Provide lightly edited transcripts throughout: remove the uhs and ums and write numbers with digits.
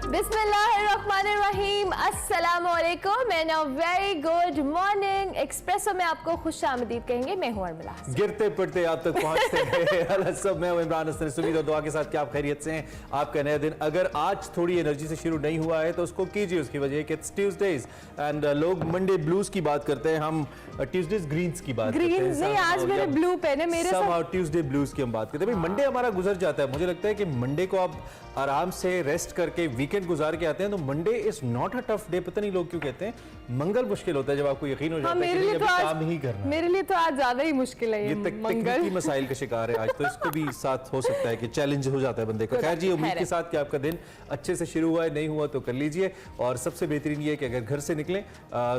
बिस्मिल्लाहिर्रहमानिर्रहीम, अस्सलामुअलैकुम and a very good morning. Espresso में आपको खुश आमदीद कहेंगे। मैं हूं अर्मिला हसन। गिरते पड़ते आप तक पहुंचते गए सब मैं हूं इमरान हसन। उम्मीद और दुआ के साथ कि आप खैरियत से हैं। आपका नया दिन अगर आज थोड़ी एनर्जी से शुरू नहीं हुआ है तो उसको कीजिए। उसकी वजह कि इट्स ट्यूसडेज एंड लोग मंडे ब्लूज की बात करते हैं, हम ट्यूसडेज ग्रीन्स की बात करते हैं। नहीं, आज मेरे ब्लू पेन है मेरे साथ। ट्यूसडे ब्लूज की हम बात करते हैं। भाई मंडे हमारा गुजर जाता है। मुझे लगता है कि मंडे को आप आराम से रेस्ट करके वीकेंड गुजार के आते हैं तो Monday is not a tough day. पता नहीं लोग क्यों कहते हैं मंगल मुश्किल होता है, जब आपको यकीन हो जाता है कि अभी काम ही करना। मेरे लिए तो आज ज्यादा ही मुश्किल है। ये तकनीकी मसाइल का शिकार है आज, तो इसको भी साथ हो सकता है कि चैलेंज हो जाता है बंदे का। खैर जी, उम्मीद के साथ कि आपका दिन अच्छे से शुरू हुआ है, नहीं हुआ तो कर लीजिए। और सबसे बेहतरीन ये है कि अगर घर से निकलें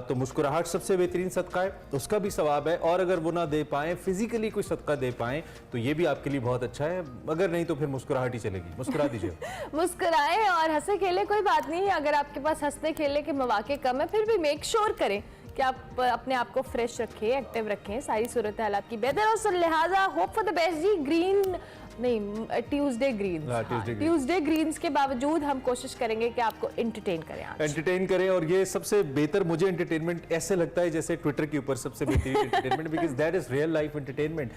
तो मुस्कुराहट सबसे बेहतरीन सदका है, उसका भी सवाब है। और अगर वो ना दे पाएं, फिजिकली कोई सदका दे पाएं तो ये भी आपके लिए बहुत अच्छा है। अगर नहीं तो फिर मुस्कुराहट ही चलेगी। मुस्कुरा दीजिए। मुस्कुराएं और हंसे खेले, कोई बात नहीं। अगर आपके पास हंसने खेलने के मौके कम है फिर भी मेक श्योर करें कि आप अपने आप को फ्रेश रखें, एक्टिव रखें। सारी सूरत हाल आपकी बेहतर हो, लिहाजा होप फॉर द बेस्ट जी। ग्रीन नहीं, ट्यूसडे ग्रीन्स के बावजूद हम कोशिश करेंगे कि आपको एंटरटेन करें। और ये सबसे बेहतर मुझे एंटरटेनमेंट ऐसे लगता है जैसे ट्विटर के ऊपर सबसे बेहतरीन entertainment, because that is real life entertainment.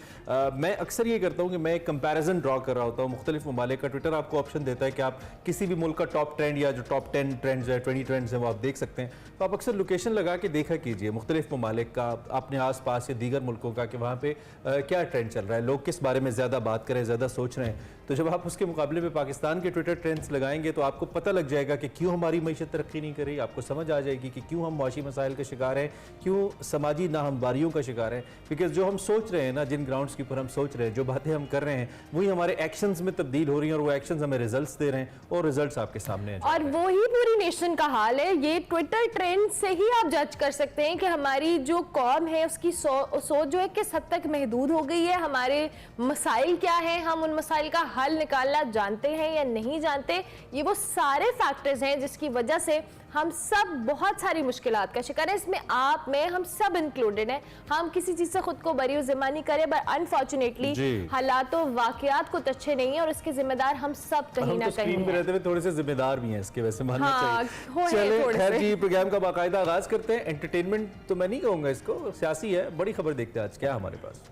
मैं अक्सर ये करता हूँ कि मैं एक कंपैरिजन ड्रॉ कर रहा होता हूँ मुख्तलिफ ममालिक का। ट्विटर आपको ऑप्शन देता है कि आप किसी भी मुल्क का टॉप ट्रेंड या जो टॉप 10 ट्रेंड्स है, 20 ट्रेंड्स है, वो आप देख सकते हैं। तो आप अक्सर लोकेशन लगा के देखा कीजिए मुख्तलिफ ममालिक का, अपने आस पास या दीगर मुल्कों का, कि वहाँ पे क्या ट्रेंड चल रहा है, लोग किस बारे में ज़्यादा बात करें, ज़्यादा सोच रहे हैं। तो जब आप उसके मुकाबले में पाकिस्तान के ट्विटर ट्रेंड्स लगाएंगे तो आपको पता लग जाएगा कि क्यों हमारी मईशत तरक्की नहीं कर रही। आपको समझ आ जाएगी कि क्यों हम मुआशी मसाइल का शिकार हैं, क्यों समाजी नाहमवारियों का शिकार हैं। बिकॉज जो हम सोच रहे हैं ना, जिन ग्राउंड्स के ऊपर हम सोच रहे हैं, जो बातें हम कर रहे हैं, वही हमारे एक्शंस में तब्दील हो रही हैं और वो एक्शंस हमें रिजल्ट्स दे रहे हैं और रिजल्ट्स आपके सामने हैं। और वो ही पूरी नेशन का हाल है। ये ट्विटर ट्रेंड से ही आप जज कर सकते हैं कि हमारी जो कौम है उसकी सोच जो है किस हद तक महदूद हो गई है, हमारे मसाइल क्या हैं, हम उन मसाइल का हल निकालना जानते हैं या नहीं जानते। ये वो सारे फैक्टर्स हैं जिसकी वजह से हम सब बहुत सारी मुश्किलात का शिकार है। इसमें आप में हम सब इंक्लूडेड हैं। हम किसी चीज से खुद को बरी ज़िम्मा नहीं करें, बट अनफॉर्चुनेटली हालात और वाकयात कुछ अच्छे नहीं है और इसके जिम्मेदार हम सब कहीं ना कहीं हैं। रहते हुए थोड़े से जिम्मेदार भी हैं इसके, वैसे मानना चाहिए। चले खैर जी, प्रोग्राम का बाकायदा आगाज करते हैं। एंटरटेनमेंट तो मैं नहीं कहूंगा इसको, सियासी है। बड़ी खबर देखते हैं आज क्या हमारे पास।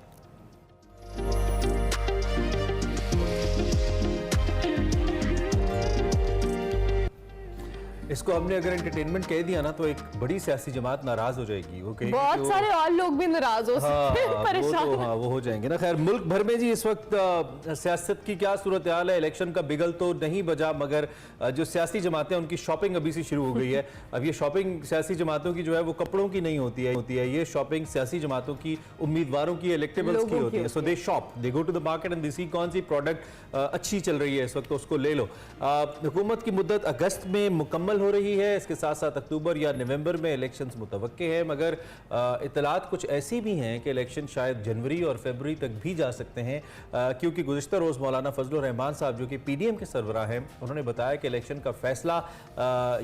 इसको हमने अगर एंटरटेनमेंट कह दिया ना तो एक बड़ी सियासी जमात नाराज हो जाएगी। वो कहेगी बहुत सारे और लोग भी नाराज हो सकते हैं, परेशान। वो हो जाएंगे ना। खैर, मुल्क भर में जी इस वक्त सियासत की क्या सूरत हाल है। इलेक्शन का बिगल तो नहीं बजा, मगर जो सियासी जमातें उनकी शॉपिंग अभी से शुरू हो गई है। अब ये शॉपिंग सियासी जमातों की जो है वो कपड़ों की नहीं होती है। ये शॉपिंग सियासी जमातों की, उम्मीदवारों की, इलेक्टेबल्स की होती है। So they shop, they go to the market and they see कौन सी प्रोडक्ट अच्छी चल रही है इस वक्त, तो उसको ले लो। हुकूमत की मुद्दत अगस्त में मुकम्मल हो रही है। इसके साथ साथ अक्टूबर या नवंबर में इलेक्शंस मुतवक्के हैं, मगर इतलात कुछ ऐसी भी हैं कि इलेक्शन शायद जनवरी और फरवरी तक भी जा सकते हैं, क्योंकि गुज़िश्ता रोज़ मौलाना फजलुर रहमान साहब जो कि पीडीएम के सरबराह हैं, उन्होंने बताया कि इलेक्शन का फैसला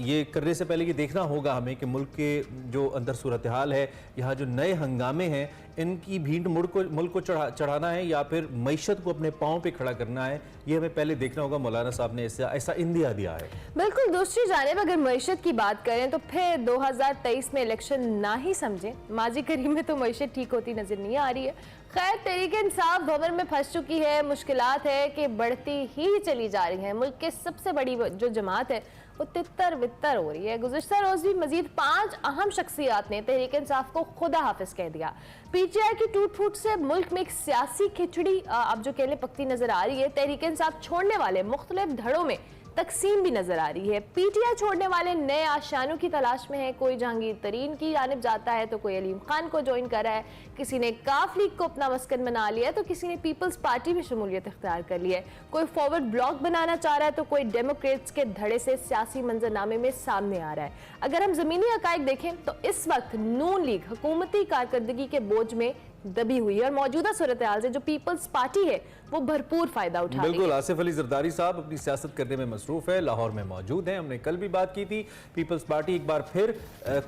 ये करने से पहले ये देखना होगा हमें कि मुल्क के जो अंदर सूरत हाल है, यहाँ जो नए हंगामे हैं, इनकी भीड़ मुल्क को चढ़ाना है या फिर मईशत को अपने पाँव पे खड़ा करना है, ये हमें पहले देखना होगा। मौलाना साहब ने ऐसा इंदिया दिया है। बिल्कुल। दूसरी जानिब अगर मईशत की बात करें तो फिर 2023 में इलेक्शन ना ही समझें। माजी करीब में तो मईशत ठीक होती नजर नहीं आ रही है। खैर, तहरीक इंसाफ भंवर में फंस चुकी है। मुश्किलात है कि बढ़ती ही चली जा रही है। मुल्क के सबसे बड़ी जो जमात है वो तितर बितर हो रही है। गुज़िश्ता रोज भी मजीद 5 अहम शख्सियात ने तहरीक इंसाफ को खुदा हाफिज कह दिया। पीटीआई की टूट फूट से मुल्क में एक सियासी खिचड़ी अब जो कहले पकती नजर आ रही है। तहरीक इंसाफ छोड़ने वाले मुख्तलिफ धड़ों में तकसीम भी नजर आ रही है। पीटीआई छोड़ने वाले नए आशियानों की तलाश में है। कोई जहांगीर तरीन की जानिब जाता है तो कोई अलीम खान को ज्वाइन कर रहा है, किसी ने काफ लीग को अपना मस्कन बना लिया तो किसी ने पीपल्स पार्टी में शमूलियत इख्तियार कर ली है। कोई फॉरवर्ड ब्लॉक बनाना चाह रहा है तो कोई डेमोक्रेट्स के धड़े से सियासी मंजरनामे में सामने आ रहा है। अगर हम जमीनी हकायक देखें तो इस वक्त नून लीग हुकूमती कारकर्दगी के बोझ में दबी हुई है और मौजूदा सूरत हाल से जो पीपल्स पार्टी है वो भरपूर फायदा उठा बिल्कुल। लेंगे। आसिफ अली जरदारी साहब अपनी सियासत करने में मसरूफ है, लाहौर में मौजूद हैं। हमने कल भी बात की थी, पीपल्स पार्टी एक बार फिर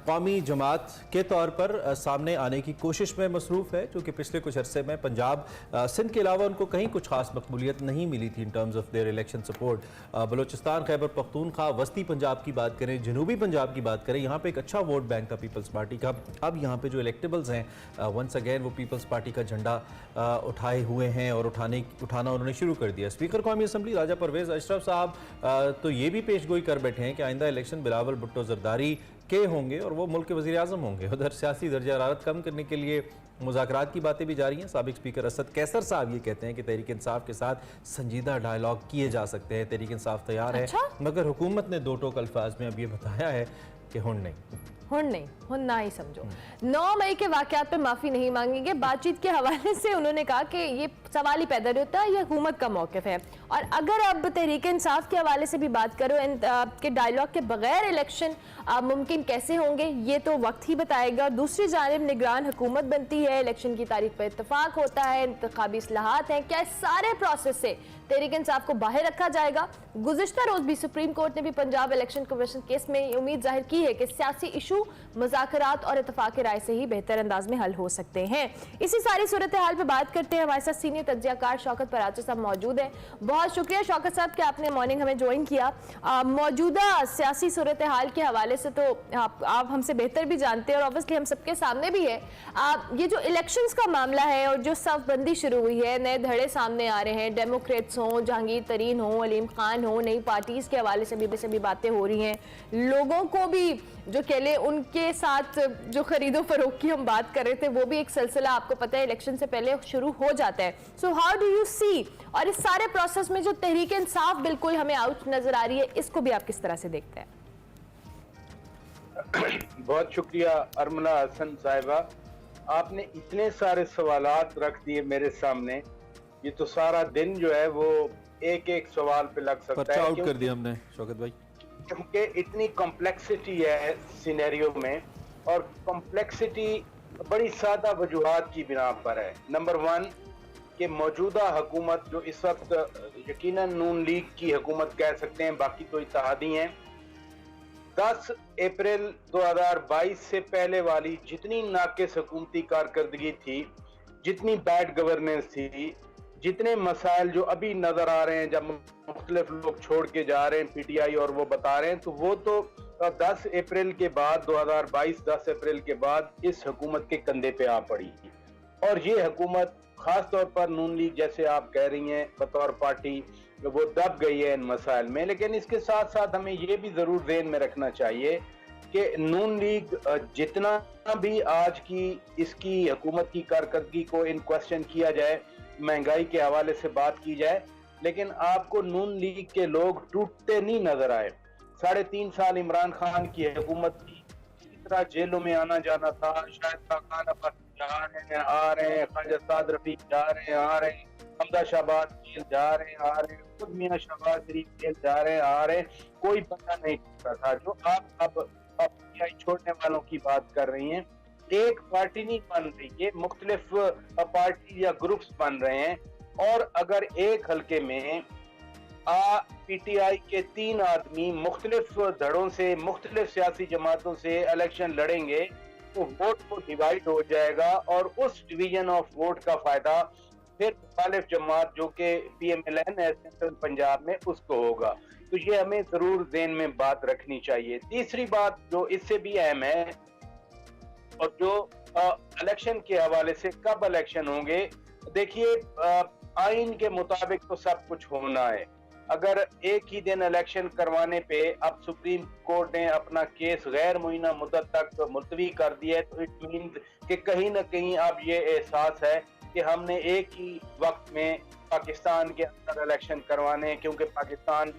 कौमी जमात के तौर पर सामने आने की कोशिश में मसरूफ है, क्योंकि पिछले कुछ अरसे में पंजाब सिंध के अलावा उनको कहीं कुछ खास मकबूलियत नहीं मिली थी in terms of their election support. Balochistan, Khyber Pakhtunkhwa, वस्ती पंजाब की बात करें, जनूबी पंजाब की बात करें, यहाँ पे एक अच्छा वोट बैंक था पीपल्स पार्टी का। अब यहाँ पे जो इलेक्टेबल्स हैं वंस अगेन वो पीपल्स पार्टी का झंडा उठाए हुए हैं और उठाना उन्होंने शुरू कर दिया। स्पीकर कौमी असम्बली राजा परवेज अशरफ साहब तो ये भी पेशगोई कर बैठे हैं कि आइंदा इलेक्शन बिलावल भुट्टो जरदारी के होंगे और वो मुल्क के वज़ीर आज़म होंगे। उधर सियासी दर्जा हरारत कम करने के लिए मुज़ाकरात की बातें भी जारी हैं। साबिक स्पीकर असद कैसर साहब ये कहते हैं कि तहरीक इंसाफ के साथ संजीदा डायलॉग किए जा सकते हैं, तहरीक इंसाफ तैयार है, मगर हुकूमत ने दो टोक अल्फाज में अब ये बताया है कि हुन नहीं, हुन नहीं, हुन ना ही समझो। 9 मई के वाकयात पे माफी नहीं मांगेंगे। बातचीत के हवाले से उन्होंने कहा कि ये सवाल ही पैदा नहीं होता, ये हुकूमत का मौक़िफ़ है। और अगर अब तहरीक इंसाफ के हवाले से भी बात करो कि डायलॉग के बगैर इलेक्शन मुमकिन कैसे होंगे, ये तो वक्त ही बताएगा। दूसरी जानिब निगरान हुकूमत बनती है, इलेक्शन की तारीख पर इत्तफाक होता है, इंतखाबी इस्लाहात हैं, क्या इस सारे प्रोसेस से तहरीक इंसाफ को बाहर रखा जाएगा? गुज़िश्ता रोज भी सुप्रीम कोर्ट ने भी पंजाब इलेक्शन कमीशन केस में ये उम्मीद जाहिर की है कि सियासी इशू मुज़ाकरात और इत्तफाक राय से ही बेहतर अंदाज में हल हो सकते हैं। इसी सारी सूरत हाल पे बात करते हैं। हमारे साथ सीनियर तज्जियाकार शौकत पराचो साहब मौजूद है। बहुत शुक्रिया शौकत साहब कि आपने मॉर्निंग हमें ज्वाइन किया। मौजूदा सियासी सूरत हाल के हवाले से तो आप हमसे बेहतर भी जानते हैं और ऑब्वियसली हम सबके सामने भी है। ये जो इलेक्शंस का मामला है और जो सफबंदी शुरू हुई है, नए धड़े सामने आ रहे हैं, डेमोक्रेट्स हों, जहांगीर तरीन हो, अलीम खान हो, नई पार्टीज के हवाले से भी बातें हो रही हैं। लोगों को भी जो कह ले उनके साथ जो खरीदो फरोख्त की हम बात कर रहे थे, वो भी एक सिलसिला आपको पता है इलेक्शन से पहले शुरू हो जाता है। सो हाउ डू यू सी, और इस सारे प्रोसेस में जो तहरीक इंसाफ बिल्कुल हमें आउट नजर आ रही है, इसको भी आप किस तरह से देखते हैं? बहुत शुक्रिया अरमला हसन साहिबा, आपने इतने सारे सवालात रख दिए मेरे सामने। ये तो सारा दिन जो है वो एक एक सवाल पे लग सकता है। आउट कर दिया हमने शौकत भाई, क्योंकि इतनी कॉम्प्लेक्सिटी है सिनेरियो में, और कॉम्प्लेक्सिटी बड़ी सादा वजूहात की बिना पर है। नंबर 1 कि मौजूदा हुकूमत जो इस वक्त यकीनन नून लीग की हुकूमत कह सकते हैं, बाकी तो इत्तेहादी हैं, 10 अप्रैल 2022 से पहले वाली जितनी नाकिस हुकूमती कारकर्दगी थी, जितनी बैड गवर्नेंस थी, जितने मसाइल जो अभी नजर आ रहे हैं, जब मुख्तलिफ लोग छोड़ के जा रहे हैं पीटीआई और वो बता रहे हैं, तो वो तो 10 अप्रैल के बाद 2022 10 अप्रैल के बाद इस हुकूमत के कंधे पे आ पड़ी। और ये हुकूमत खास तौर पर नून लीग जैसे आप कह रही हैं बतौर पार्टी वो दब गई है इन मसाइल में। लेकिन इसके साथ साथ हमें ये भी जरूर ज़हन में रखना चाहिए कि नून लीग जितना भी आज की इसकी हुकूमत की कारकर्दगी को इन क्वेश्चन किया जाए, महंगाई के हवाले से बात की जाए, लेकिन आपको नून लीग के लोग टूटते नहीं नजर आए। 3.5 साल इमरान खान की हुकूमत की इस तरह जेलों में आना जाना था, शायद खान अब्बास जा रहे हैं आ रहे हैं, ख्वाजा साद रफीक जा रहे हैं आ रहे हैं, हमदा शहबाज जेल जा रहे हैं आ रहे हैं, खुद मियां शहबाज शरीफ जेल जा रहे हैं आ रहे हैं, कोई बंदा नहीं टूटा था। जो आप अब छोड़ने वालों की बात कर रही हैं, एक पार्टी नहीं बन रही, ये मुख्तलिफ पार्टी या ग्रुप्स बन रहे हैं। और अगर एक हल्के में पीटीआई के 3 आदमी मुख्तलिफ धड़ों से, मुख्तलिफ सियासी जमातों से इलेक्शन लड़ेंगे, तो वोट को डिवाइड हो जाएगा और उस डिवीजन ऑफ वोट का फायदा फिर मुखालिफ जमात जो कि PMLN है सेंट्रल पंजाब में, उसको होगा। तो ये हमें जरूर ज़हन में बात रखनी चाहिए। तीसरी बात जो इससे भी अहम है, और जो इलेक्शन के हवाले से कब इलेक्शन होंगे, देखिए आइन के मुताबिक तो सब कुछ होना है। अगर एक ही दिन इलेक्शन करवाने पे अब सुप्रीम कोर्ट ने अपना केस गैर मुइना मुद्दत तक मुलतवी कर दिया है, तो इट मीन्स कि कहीं ना कहीं अब ये एहसास है कि हमने एक ही वक्त में पाकिस्तान के अंदर इलेक्शन करवाने हैं, क्योंकि पाकिस्तान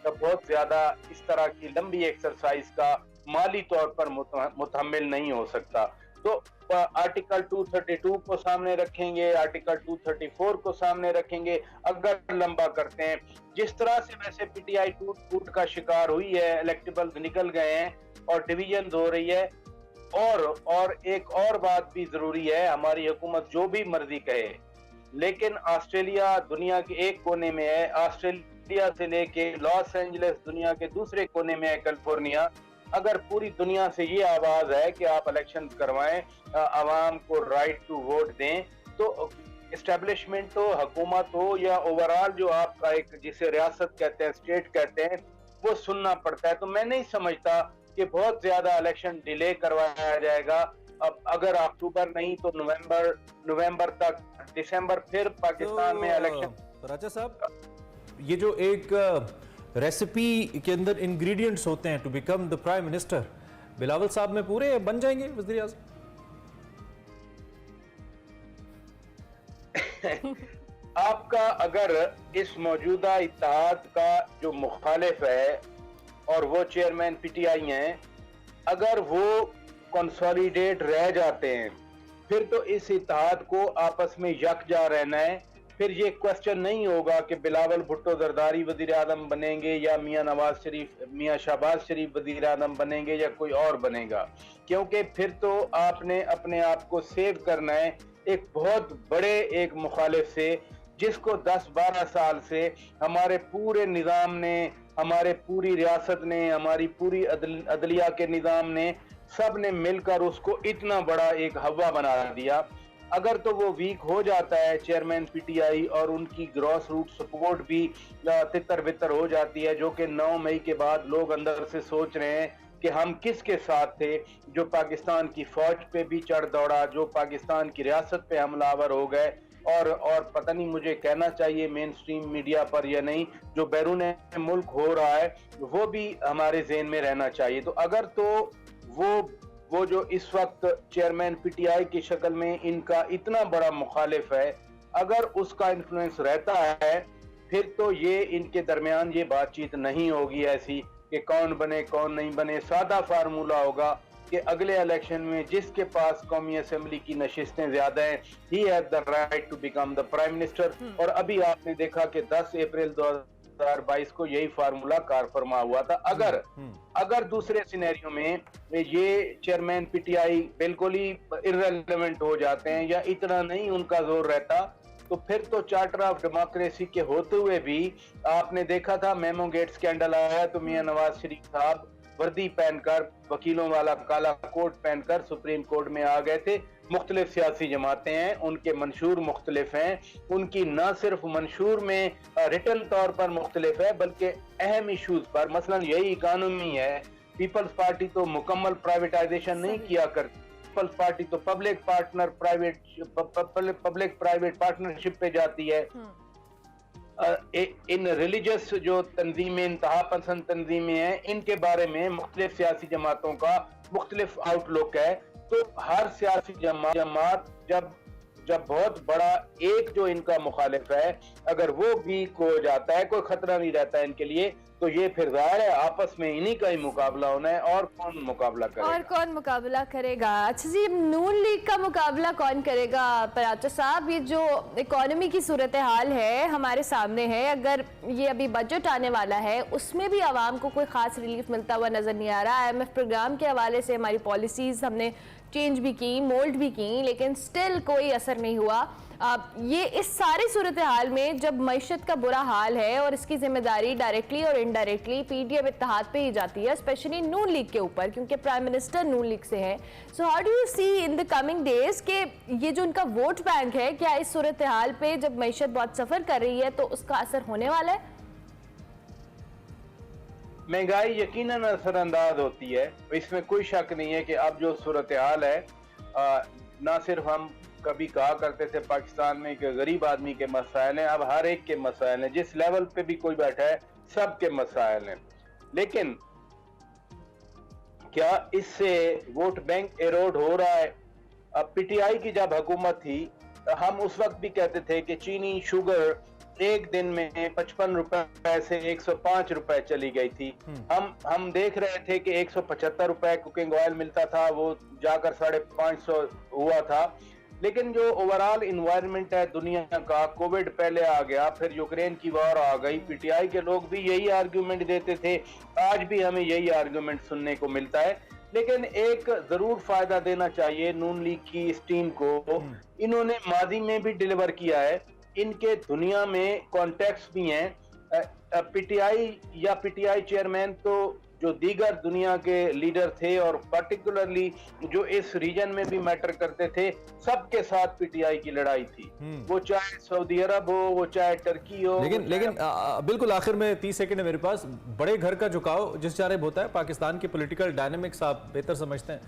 का बहुत ज्यादा इस तरह की लंबी एक्सरसाइज का माली तौर पर मुतहम्मिल नहीं हो सकता। तो आर्टिकल 232 को सामने रखेंगे, आर्टिकल 234 को सामने रखेंगे। अगर लंबा करते हैं जिस तरह से, वैसे पीटीआई टूट का शिकार हुई है, इलेक्टेबल्स निकल गए हैं और डिवीजन हो रही है। और एक और बात भी जरूरी है, हमारी हुकूमत जो भी मर्जी कहे, लेकिन ऑस्ट्रेलिया दुनिया के एक कोने में है, ऑस्ट्रेलिया से लेके लॉस एंजलिस दुनिया के दूसरे कोने में है, कैलिफोर्निया। अगर पूरी दुनिया से ये आवाज है कि आप इलेक्शन करवाएं, आवाम को राइट टू वोट दें, तो एस्टेब्लिशमेंट हो, हुकूमत हो, या ओवरऑल जो आपका एक जिसे रियासत कहते हैं, स्टेट कहते हैं, वो सुनना पड़ता है। तो मैं नहीं समझता कि बहुत ज्यादा इलेक्शन डिले करवाया जाएगा। अब अगर अक्टूबर नहीं तो नवंबर तक, दिसंबर फिर पाकिस्तान में इलेक्शन। राजा साहब, ये जो एक रेसिपी के अंदर इंग्रेडिएंट्स होते हैं to become the prime minister, Bilawal साहब में पूरे बन जाएंगे वज़ीर आज़म? आपका अगर इस मौजूदा इत्तेहाद का जो मुखालिफ है और वो चेयरमैन पीटीआई हैं, अगर वो कंसोलिडेट रह जाते हैं, फिर तो इस इत्तेहाद को आपस में यकजा रहना है। फिर ये क्वेश्चन नहीं होगा कि बिलावल भुट्टो जरदारी वजीर आजम बनेंगे या मियां शहबाज शरीफ वजीर आजम बनेंगे या कोई और बनेगा, क्योंकि फिर तो आपने अपने आप को सेव करना है एक बहुत बड़े एक मुखालिफ से, जिसको 10-12 साल से हमारे पूरे निज़ाम ने, हमारे पूरी रियासत ने, हमारी पूरी अदलिया के निज़ाम ने, सब ने मिलकर उसको इतना बड़ा एक हवा बना दिया। अगर तो वो वीक हो जाता है चेयरमैन पीटीआई और उनकी ग्रॉस रूट सपोर्ट भी तितर बितर हो जाती है, जो कि 9 मई के बाद लोग अंदर से सोच रहे हैं कि हम किसके साथ थे, जो पाकिस्तान की फौज पे भी चढ़ दौड़ा, जो पाकिस्तान की रियासत पे हमलावर हो गए, और पता नहीं मुझे कहना चाहिए मेन स्ट्रीम मीडिया पर या नहीं, जो बैरून मुल्क हो रहा है वो भी हमारे ज़हन में रहना चाहिए। तो अगर तो वो जो इस वक्त चेयरमैन पीटीआई की शक्ल में इनका इतना बड़ा मुखालिफ है, अगर उसका इन्फ्लुएंस रहता है, फिर तो ये इनके दरमियान ये बातचीत नहीं होगी ऐसी कि कौन बने कौन नहीं बने। सादा फार्मूला होगा कि अगले इलेक्शन में जिसके पास कौमी असेंबली की नशिस्तें ज्यादा हैं, he has the right to become the prime minister. और अभी आपने देखा कि 10 अप्रैल 2022 को यही फार्मूला कार फरमा हुआ था। अगर दूसरे सिनेरियो में ये चेयरमैन पीटीआई बिल्कुल ही इररिलेवेंट हो जाते हैं या इतना नहीं उनका जोर रहता, तो फिर तो चार्टर ऑफ डेमोक्रेसी के होते हुए भी आपने देखा था मेमो गेट स्कैंडल आया तो मियां नवाज शरीफ साहब वर्दी पहनकर, वकीलों वाला काला कोट पहनकर सुप्रीम कोर्ट में आ गए थे। मुख्तलिफ सियासी जमातें हैं, उनके मंशूर मुख्तलिफ हैं, उनकी न सिर्फ मंशूर में रिटन तौर पर मुख्तलिफ है बल्कि अहम इशूज पर, मसलन यही इकानमी है, पीपल्स पार्टी तो मुकम्मल प्राइवेटाइजेशन नहीं किया करती, पीपल्स पार्टी तो पब्लिक प्राइवेट पार्टनरशिप पे जाती है। इन रिलीजियस जो तंजीमें, इंतहा पसंद तंजीमें हैं, इनके बारे में मुख्तलिफ सियासी जमातों का मुख्तलिफ आउटलुक है। तो हर सियासी जमात जब बहुत बड़ा एक जो इनका मुखालिफ है, अगर वो वीक हो जाता है, कोई खतरा नहीं रहता है इनके लिए, तो ये फिर जाहिर है आपस में इन्हीं का ही मुकाबला होना है। और कौन मुकाबला करेगा? अच्छा जी, नून लीग का मुकाबला कौन करेगा? पराचा साहब, ये जो इकोनॉमी की सूरत हाल है हमारे सामने है, अगर ये अभी बजट आने वाला है उसमें भी आवाम को कोई खास रिलीफ मिलता हुआ नजर नहीं आ रहा। IMF प्रोग्राम के हवाले से हमारी पॉलिसीज हमने चेंज भी की, मोल्ड भी की, लेकिन स्टिल कोई असर नहीं हुआ। ये इस सारी सूरत हाल में जब मईशत का बुरा हाल है और इसकी जिम्मेदारी डायरेक्टली और इनडायरेक्टली पीडीएम इत्तेहाद पे ही जाती है, स्पेशली नून लीग के ऊपर, क्योंकि प्राइम मिनिस्टर नून लीग से है। So how do you see in the coming days कि ये जो उनका वोट बैंक है, क्या इस सूरत हाल पे जब मईशत बहुत सफर कर रही है तो उसका असर होने वाला है? महंगाई यकीनन असरअंदाज होती है, इसमें कोई शक नहीं है कि अब जो सूरत हाल है, ना सिर्फ हम कभी कहा करते थे पाकिस्तान में कि गरीब आदमी के मसाइल हैं, अब हर एक के मसाइल हैं, जिस लेवल पे भी कोई बैठा है सब के मसाइल हैं। लेकिन क्या इससे वोट बैंक एरोड हो रहा है? अब पीटीआई की जब हुकूमत थी, हम उस वक्त भी कहते थे कि चीनी, शुगर एक दिन में 55 रुपए से 105 रुपए चली गई थी। हम देख रहे थे कि 175 रुपए कुकिंग ऑयल मिलता था, वो जाकर 550 हुआ था। लेकिन जो ओवरऑल इन्वायरमेंट है दुनिया का, कोविड पहले आ गया, फिर यूक्रेन की वॉर आ गई, पीटीआई के लोग भी यही आर्ग्यूमेंट देते थे, आज भी हमें यही आर्ग्यूमेंट सुनने को मिलता है। लेकिन एक जरूर फायदा देना चाहिए नून लीग की इस टीम को। इन्होंने माजी में भी डिलीवर किया है, इनके दुनिया में कॉन्टेक्ट्स भी हैं। पीटीआई या पीटीआई चेयरमैन तो जो दीगर दुनिया के लीडर थे और पर्टिकुलरली जो इस रीजन में भी मैटर करते थे, सबके साथ पीटीआई की लड़ाई थी, वो चाहे सऊदी अरब हो, वो चाहे टर्की हो। लेकिन बिल्कुल आखिर में 30 सेकंड है मेरे पास। बड़े घर का झुकाव जिस जानिब होता है, पाकिस्तान की पॉलिटिकल डायनेमिक्स आप बेहतर समझते हैं,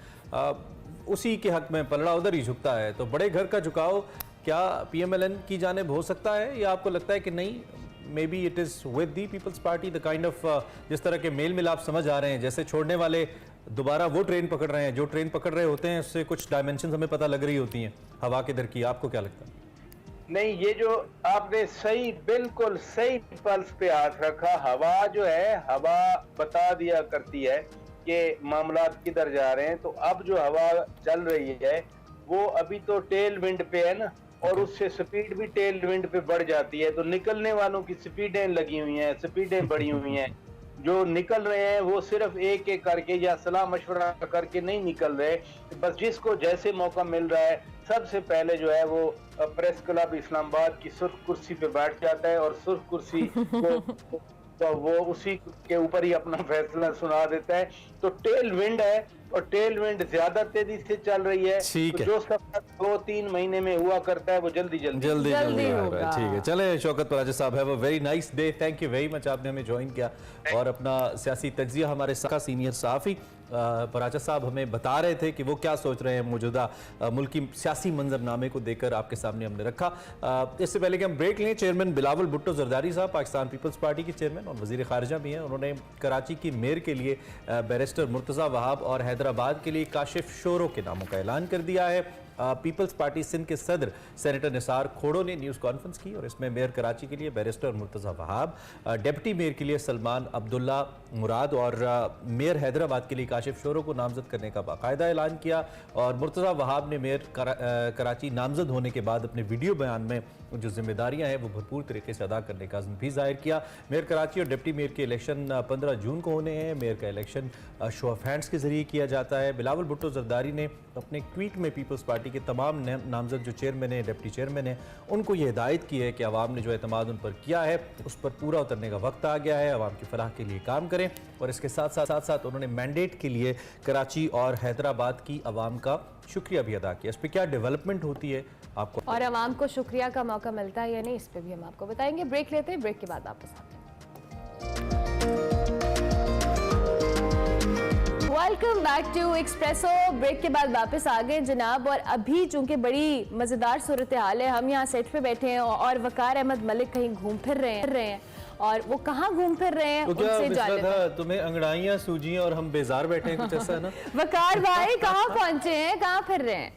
उसी के हक में पलड़ा उधर ही झुकता है। तो बड़े घर का झुकाव क्या पीएमएलएन की जानिब हो सकता है, या आपको लगता है कि नहीं, maybe it is with the people's party, the kind of जिस तरह के मेल मिलाप समझ आ रहे हैं, जैसे छोड़ने वाले दोबारा वो ट्रेन पकड़ रहे हैं, जो ट्रेन पकड़ रहे होते हैं उससे कुछ डायमेंशन हमें पता लग रही होती हैं हवा के दर की। आपको क्या लगता है? नहीं, ये जो आपने सही, बिल्कुल सही पल्स पे हाथ रखा। हवा जो है, हवा बता दिया करती है कि मामलात किधर जा रहे हैं। तो अब जो हवा चल रही है वो अभी तो टेल विंड पे है ना, और उससे स्पीड भी टेल विंड पे बढ़ जाती है। तो निकलने वालों की स्पीडें लगी हुई हैं, स्पीडें बढ़ी हुई हैं। जो निकल रहे हैं वो सिर्फ एक एक करके या सलाह मशवरा करके नहीं निकल रहे, बस जिसको जैसे मौका मिल रहा है सबसे पहले जो है वो प्रेस क्लब इस्लामाबाद की सुर्ख कुर्सी पे बैठ जाता है, और सुर्ख कुर्सी को तो वो उसी के ऊपर ही अपना फैसला सुना देता है। तो टेल विंड है, और टेल विंड ज्यादा तेजी से चल रही है। ठीक तो है। जो सब 2-3 महीने में हुआ करता है वो जल्दी जल्दी होगा। ठीक है, चले शौकत पराजा साहब, have a very nice day, thank you very much, आपने हमें ज्वाइन किया और अपना सियासी तज्जिया हमारे सीनियर सहाफ़ी पराजा साहब हमें बता रहे थे कि वो क्या सोच रहे हैं मौजूदा मुल्क की सियासी मंजरनामे को देखकर आपके सामने हमने रखा। इससे पहले कि हम ब्रेक लें, चेयरमैन बिलावल भुट्टो जरदारी साहब पाकिस्तान पीपल्स पार्टी के चेयरमैन और वज़ीर ख़ारिजा भी हैं, उन्होंने कराची की मेयर के लिए बैरिस्टर मुर्तज़ा वहाब और हैदराबाद के लिए काशिफ शोरो के नामों का ऐलान कर दिया है। पीपल्स पार्टी सिंध के सदर सेनेटर निसार खोड़ो ने न्यूज़ कॉन्फ्रेंस की और इसमें मेयर कराची के लिए barrister Murtaza Wahab, deputy mayor के लिए सलमान अब्दुल्ला मुराद और मेयर हैदराबाद के लिए काशिफ शोरो को नामजद करने का बाकायदा ऐलान किया। और मुर्तज़ा वहाब ने मेयर कराची नामजद होने के बाद अपने वीडियो बयान में जो जिम्मेदारियां हैं वो भरपूर तरीके से अदा करने का अज़्म भी जाहिर किया। मेयर कराची और डिप्टी मेयर के इलेक्शन 15 जून को होने हैं। मेयर का इलेक्शन शो ऑफ हैंड्स के जरिए किया जाता है। बिलावल भुट्टो जरदारी ने अपने ट्वीट में पीपल्स पार्टी के तमाम नामजद जो चेयरमैन हैं, डिप्टी चेयरमैन हैं, उनको ये हिदायत की है कि आवाम ने जो एतमाद उन पर किया है उस पर पूरा उतरने का वक्त आ गया है, आवाम की फलाह के लिए काम करें। और इसके साथ साथ उन्होंने मैंडेट के लिए कराची और हैदराबाद की आवाम का शुक्रिया भी अदा किया। इस पर क्या डेवलपमेंट होती है आपको और आवाम को शुक्रिया का मौका मिलता है या नहीं, इस पे भी हम आपको बताएंगे। ब्रेक लेते हैं, ब्रेक के बाद वापस आते हैं। Welcome back to Expresso. Break के बाद वापस आ गए जनाब, और अभी चूंकि बड़ी मज़ेदार सूरत हाल है, हम यहाँ सेट पे बैठे हैं और वकार अहमद मलिक कहीं घूम फिर रहे हैं और वो कहाँ घूम फिर रहे हैं तो क्या उनसे जान लेते हैं। तुम्हें अंगड़ाइयाँ सूझी और हम बेजार बैठे हैं, कुछ ऐसा है ना? वकार भाई कहाँ पहुंचे हैं, कहाँ फिर रहे हैं?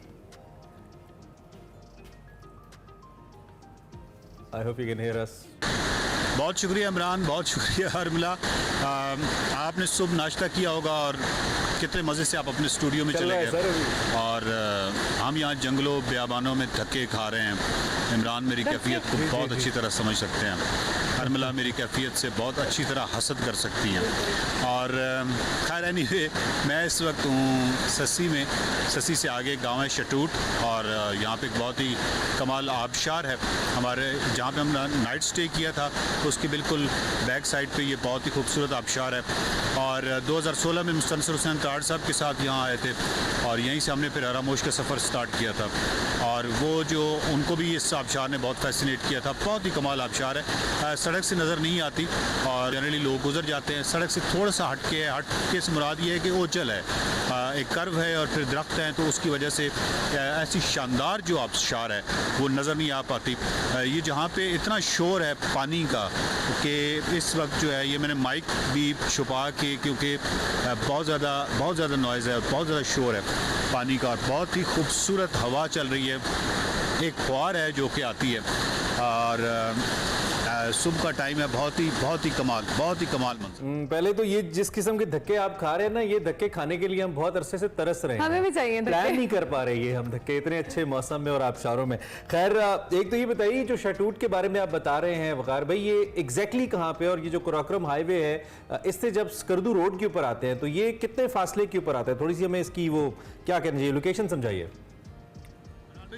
I hope you can hear us. बहुत शुक्रिया इमरान, बहुत शुक्रिया हरमिला। आपने सुबह नाश्ता किया होगा और कितने मज़े से आप अपने स्टूडियो में चले गए और हम यहाँ जंगलों बियाबानों में धक्के खा रहे हैं। इमरान मेरी कैफियत को बहुत अच्छी तरह समझ सकते हैं, हरमिला मेरी कैफियत से बहुत अच्छी तरह हसद कर सकती हैं। और खैर एनीवे, मैं इस वक्त हूँ ससी में। ससी से आगे गाँव है शटूट, और यहाँ पे एक बहुत ही कमाल आबशार है हमारे, जहाँ पे हमने नाइट स्टे किया था उसके बिल्कुल बैक साइड पे ये बहुत ही खूबसूरत आबशार है। और 2016 में मुस्तनसर हुसैन ताड़ साहब के साथ यहाँ आए थे और यहीं से हमने फिर हरामोश का सफ़र स्टार्ट किया था, और वो जो उनको भी इस आबशार ने बहुत फैसिनेट किया था। बहुत ही कमाल आबशार है, सड़क से नज़र नहीं आती और जनरली लोग गुजर जाते हैं। सड़क से थोड़ा सा हटके से मुराद ये है कि ओचल है, एक कर्व है और फिर दरख्त हैं, तो उसकी वजह से ऐसी शानदार जो आबशार है वो नज़र नहीं आ पाती। ये जहाँ पे इतना शोर है पानी का कि इस वक्त जो है ये मैंने माइक भी छुपा के, क्योंकि बहुत ज़्यादा नॉइज़ है, बहुत ज़्यादा शोर है पानी का, और बहुत ही खूबसूरत हवा चल रही है। एक फुहार है जो कि आती है और सुबह का टाइम है, बहुत ही कमाल मंजर। पहले तो ये जिस किस्म के धक्के आप खा रहे हैं ना, ये धक्के खाने के लिए हम बहुत अरसे से तरस रहे हैं। हमें भी चाहिए धक्के। प्लान नहीं कर पा रहे ये हम धक्के इतने अच्छे मौसम में और आबशारों में। खैर, एक तो ये बताइए जो शटूट के बारे में आप बता रहे हैं वकार भाई, ये एग्जैक्टली कहाँ पे, और ये जो कुराक्रम हाईवे है इससे जब स्कर्दू रोड के ऊपर आते हैं तो ये कितने फासले के ऊपर आता है? थोड़ी सी हमें इसकी वो क्या कहना चाहिए, लोकेशन समझाइए।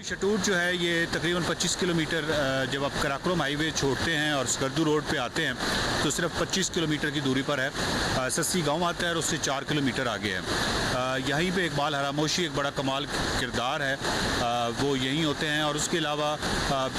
शटूट जो है ये तकरीबन 25 किलोमीटर, जब आप कराक्रम हाईवे छोड़ते हैं और स्कर्दू रोड पे आते हैं तो सिर्फ 25 किलोमीटर की दूरी पर है। सस्सी गांव आता है और उससे 4 किलोमीटर आगे है। यहीं पे इकबाल हरामोशी एक बड़ा कमाल किरदार है, वो यहीं होते हैं। और उसके अलावा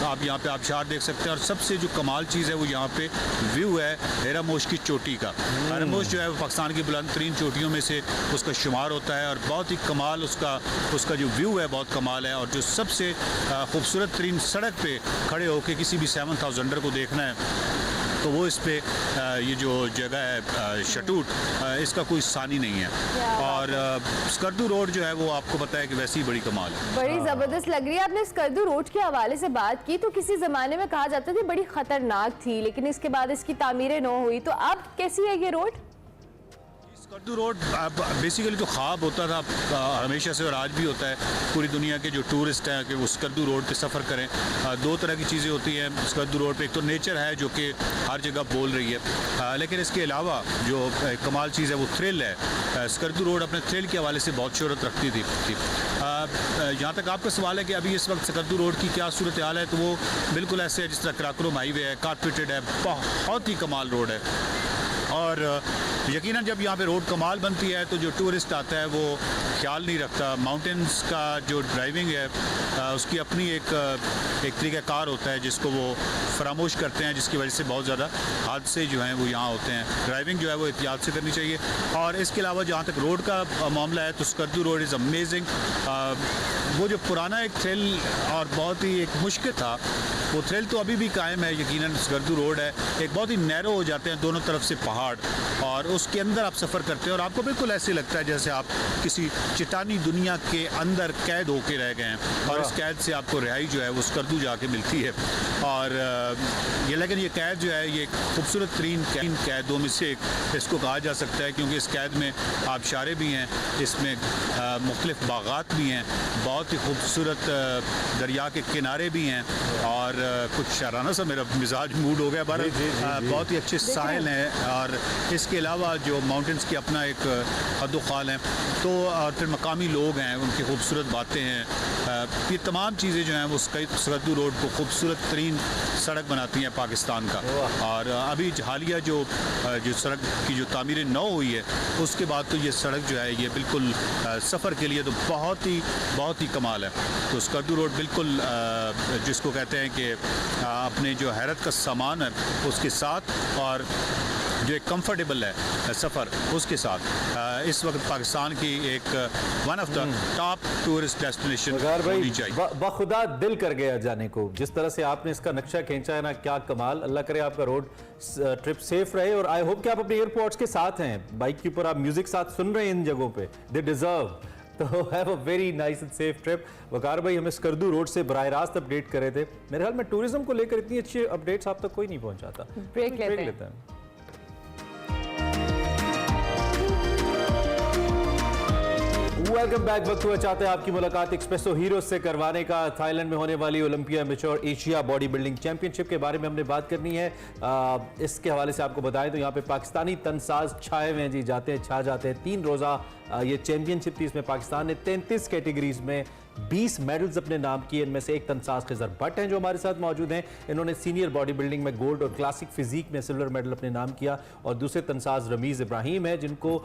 आप यहाँ पे आबशार देख सकते हैं, और सबसे जो कमाल चीज़ है वो यहाँ पे व्यू है हरामोश की चोटी का। हरामोश जो है वो पाकिस्तान की बुलंद तरीन चोटियों में से उसका शुमार होता है, और बहुत ही कमाल उसका जो व्यू है बहुत कमाल है। और जो सबसे खूबसूरत तरीन सड़क पे खड़े होकर किसी भी 7000 को देखना है तो वो इस पे ये जो जगह है शटूट, इसका कोई सानी नहीं है। और स्कर्दू रोड जो है वो आपको पता है कि वैसे ही बड़ी कमाल है, बड़ी जबरदस्त लग रही है। आपने स्कर्दू रोड के हवाले से बात की तो किसी जमाने में कहा जाता था बड़ी खतरनाक थी, लेकिन इसके बाद इसकी तामीरें न हुई, तो अब कैसी है ये रोड? स्कर्दू रोड बेसिकली तो ख्वाब होता था हमेशा से, और आज भी होता है पूरी दुनिया के जो टूरिस्ट हैं कि वो स्कर्दू रोड पे सफ़र करें। दो तरह की चीज़ें होती हैं स्कर्दू रोड पे, एक तो नेचर है जो कि हर जगह बोल रही है, लेकिन इसके अलावा जो कमाल चीज़ है वो थ्रिल है। स्कर्दू रोड अपने थ्रिल के हवाले से बहुत शोहरत रखती थी। जहाँ तक आपका सवाल है कि अभी इस वक्त स्कर्दू रोड की क्या सूरत हाल है, तो वो बिल्कुल ऐसे है जिस तरह कराक्रम हाईवे है, कारपेटेड है, बहुत ही कमाल रोड है। और यकीनन जब यहाँ पे रोड कमाल बनती है तो जो टूरिस्ट आता है वो ख्याल नहीं रखता। माउंटेन्स का जो ड्राइविंग है उसकी अपनी एक तरीक़ाकार होता है जिसको वो फरामोश करते हैं, जिसकी वजह से बहुत ज़्यादा हादसे जो हैं वो यहाँ होते हैं। ड्राइविंग जो है वो एहतियात से करनी चाहिए। और इसके अलावा जहाँ तक रोड का मामला है तो स्कर्दू रोड इज़ अमेजिंग। वो जो पुराना एक थ्रिल और बहुत ही एक मुश्किल था, वो थ्रिल तो अभी भी कायम है। यकीनन स्कर्दू रोड है, एक बहुत ही नैरो हो जाते हैं दोनों तरफ से पहाड़, और उसके अंदर आप सफ़र करते हैं और आपको बिल्कुल ऐसे लगता है जैसे आप किसी चट्टानी दुनिया के अंदर कैद होके रह गए हैं, और इस कैद से आपको रिहाई जो है वो स्कर्दू जाके मिलती है। और लेकिन ये कैद जो है ये खूबसूरत तरीन कैदों में से एक इसको कहा जा सकता है, क्योंकि इस कैद में आबशारे भी हैं, इसमें मुख्तलिफ बागात भी हैं, बहुत ही खूबसूरत दरिया के किनारे भी हैं, और कुछ शाराना सा मेरा मिजाज मूड हो गया बार। बहुत ही अच्छे साहिल हैं, और इसके अलावा जो माउंटेन्स की अपना एक हद-ओ-ख़ाल है, तो और फिर मकामी लोग हैं, उनकी खूबसूरत बातें हैं। ये तमाम चीज़ें जो हैं वो स्कर्दू रोड को खूबसूरत तरीन सड़क बनाती हैं पाकिस्तान का। और अभी हालिया जो सड़क की जो तामीर नौ हुई है उसके बाद तो ये सड़क जो है ये बिल्कुल सफ़र के लिए तो बहुत ही कमाल है। तो स्कर्दू रोड बिल्कुल जिसको कहते हैं कि अपने जो हैरत का सामान है उसके साथ, और जो एक कंफर्टेबल है सफ़र उसके साथ, इस वक्त पाकिस्तान की एक one of the top tourist destination होनी चाहिए। बखुदा दिल कर गया जाने को, जिस तरह से आपने इसका नक्शा खींचा है ना, क्या कमाल। अल्लाह करे आपका रोड ट्रिप सेफ रहे, और आई होप कि आप अपने एयरपोर्ट्स के साथ हैं, बाइक के ऊपर आप म्यूजिक साथ सुन रहे हैं इन जगहों पे, दे डिजर्व। तो have a very nice and safe trip. Waqar भाई हमें स्कर्दू रोड से बराह रास्त अपडेट कर रहे थे। मेरे ख्याल में टूरिज्म को लेकर इतनी अच्छी अपडेट्स आप तक कोई नहीं पहुंचाता। ब्रेक लेते हैं। Welcome back. वक्त हुआ चाहते हैं आपकी मुलाकात एक्सप्रेसो हीरो से करवाने का। थाईलैंड में होने वाली Olympia mature Asia body building championship के बारे में हमने बात करनी है। इसके हवाले से आपको बताएं तो यहाँ पे पाकिस्तानी तनसाज छाए हुए हैं जी, छा जाते हैं। 3 रोज़ा ये चैंपियनशिप थी, इसमें पाकिस्तान ने 33 कैटेगरीज में 20 मेडल्स अपने नाम किए। इनमें से एक तनसाज खिजर भट्ट हैं जो हमारे साथ मौजूद हैं, इन्होंने सीनियर बॉडी बिल्डिंग में गोल्ड और क्लासिक फिजिक में सिल्वर मेडल अपने नाम किया। और दूसरे तनसाज रमीज इब्राहिम है जिनको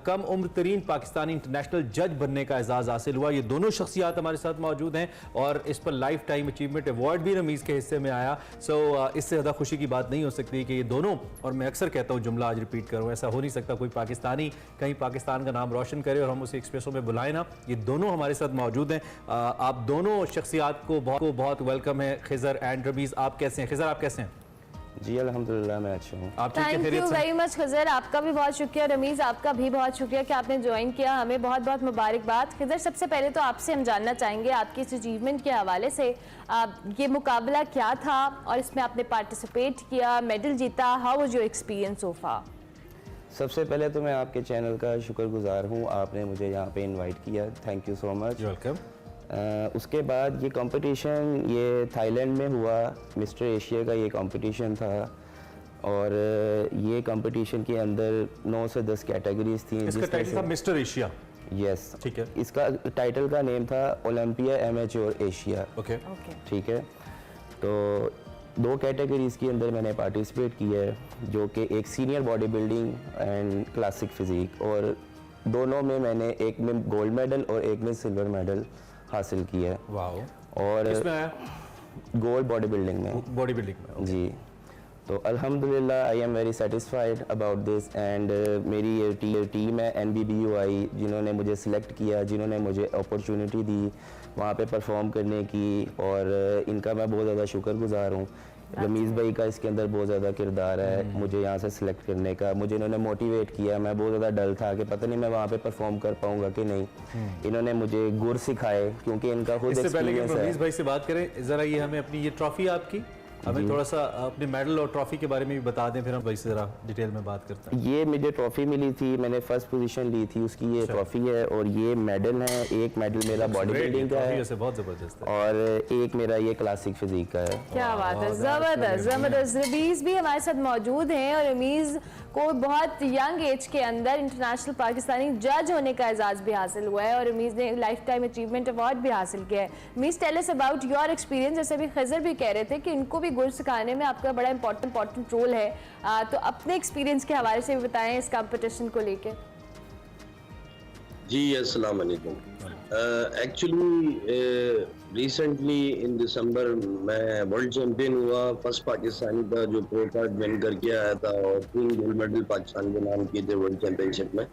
कम उम्र तरीन पाकिस्तानी इंटरनेशनल जज बनने का एजाज़ हासिल हुआ। ये दोनों शख्सियात हमारे साथ मौजूद हैं, और इस पर लाइफ टाइम अचीवमेंट अवार्ड भी रमीज के हिस्से में आया। सो इससे ज़्यादा खुशी की बात नहीं हो सकती कि ये दोनों, और मैं अक्सर कहता हूँ जुमला आज रिपीट करूँ, ऐसा हो नहीं सकता कोई पाकिस्तानी कहीं पाकिस्तान का नाम रोशन करे और हम उसे एक्सप्रेसो में बुलाए ना। ये दोनों हमारे साथ मौजूद हैं। आप दोनों शख्सियात को बहुत वेलकम है। खिजर एंड रमीज, आप कैसे हैं? खिजर आप कैसे हैं? जी अल्हम्दुलिल्लाह मैं अच्छा हूँ। आप ठीक है, थैंक खैरियत यू से? वेरी मच खजर, आपका भी बहुत शुक्रिया। रमीज़ आपका भी बहुत शुक्रिया कि आपने ज्वाइन किया, हमें बहुत बहुत मुबारकबाद। खजर सबसे पहले तो आपसे हम जानना चाहेंगे आपकी इस अचीवमेंट के हवाले से, ये मुकाबला क्या था और इसमें आपने पार्टिसिपेट किया, मेडल जीता, how was your experience so far? सबसे पहले तो मैं आपके चैनल का शुक्रगुजार हूँ, आपने मुझे यहाँ पे इनवाइट किया, thank you so much. Welcome. उसके बाद ये कंपटीशन ये थाईलैंड में हुआ, मिस्टर एशिया का ये कंपटीशन था और ये कंपटीशन के अंदर 9 से 10 कैटेगरीज थी। इसका टाइटल था मिस्टर एशिया। यस, ठीक है। इसका टाइटल का नेम था Olympia amateur Asia. Okay. Okay, ठीक है, तो 2 कैटेगरीज़ के अंदर मैंने पार्टिसिपेट किया है, जो कि एक senior body building and classic physique, और दोनों में मैंने एक में गोल्ड मेडल और एक में सिल्वर मेडल हासिल किया है। वाह। और इसमें आया गोल्ड बॉडी बिल्डिंग में। बॉडी बिल्डिंग में। जी, तो अल्हम्दुलिल्लाह I am very satisfied about this and मेरी ये टीम है NBBUI, जिन्होंने मुझे सिलेक्ट किया, जिन्होंने मुझे अपॉर्चुनिटी दी वहाँ पे परफॉर्म करने की, और इनका मैं बहुत ज़्यादा शुक्रगुजार हूँ। रमीज़ भाई का इसके अंदर बहुत ज़्यादा किरदार है मुझे यहाँ से सिलेक्ट करने का। मुझे इन्होंने मोटिवेट किया, मैं बहुत ज़्यादा डर था कि पता नहीं मैं वहाँ पे परफॉर्म कर पाऊँगा कि नहीं। इन्होंने मुझे गुर सिखाए, क्योंकि इनका खुद इससे पहले कि एक्सपीरियंस है। रमीज़ भाई से बात करें, जरा ये हमें अपनी ये ट्रॉफी आपकी, हमें थोड़ा सा अपने मेडल और ट्रॉफी के बारे में भी बता दें, फिर हम भाई से जरा डिटेल में बात करते हैं। ये मुझे ट्रॉफी मिली थी, मैंने फर्स्ट पोजीशन ली थी, उसकी ये ट्रॉफी है, और ये मेडल है। एक मेडल मेरा बॉडी बिल्डिंग का है बहुत जबरदस्त है। और एक मेरा ये क्लासिक फिजिक का है। क्या बात है, जबरदस्त जबरदस्त। रमीज़ भी हमारे साथ मौजूद हैं और रमीज़ को बहुत यंग एज के अंदर इंटरनेशनल पाकिस्तानी जज होने का एजाज़ भी हासिल हुआ है और रमीज़ ने लाइफ टाइम अचीवमेंट अवार्ड भी हासिल किया है। Rameez, tell us about your experience. जैसे भी खजर भी कह रहे थे कि इनको भी गुर सिखाने में आपका बड़ा इंपॉर्टेंट रोल है, तो अपने एक्सपीरियंस के हवाले से भी बताएं इस कंपटीशन को लेके। जी अस्सलाम वालेकुम। एक्चुअली रिसेंटली इन दिसंबर मैं वर्ल्ड चैंपियन हुआ, फर्स्ट पाकिस्तानी का जो प्रो कार्ड विन करके आया था, और 3 गोल्ड मेडल पाकिस्तान के नाम किए थे वर्ल्ड चैंपियनशिप में।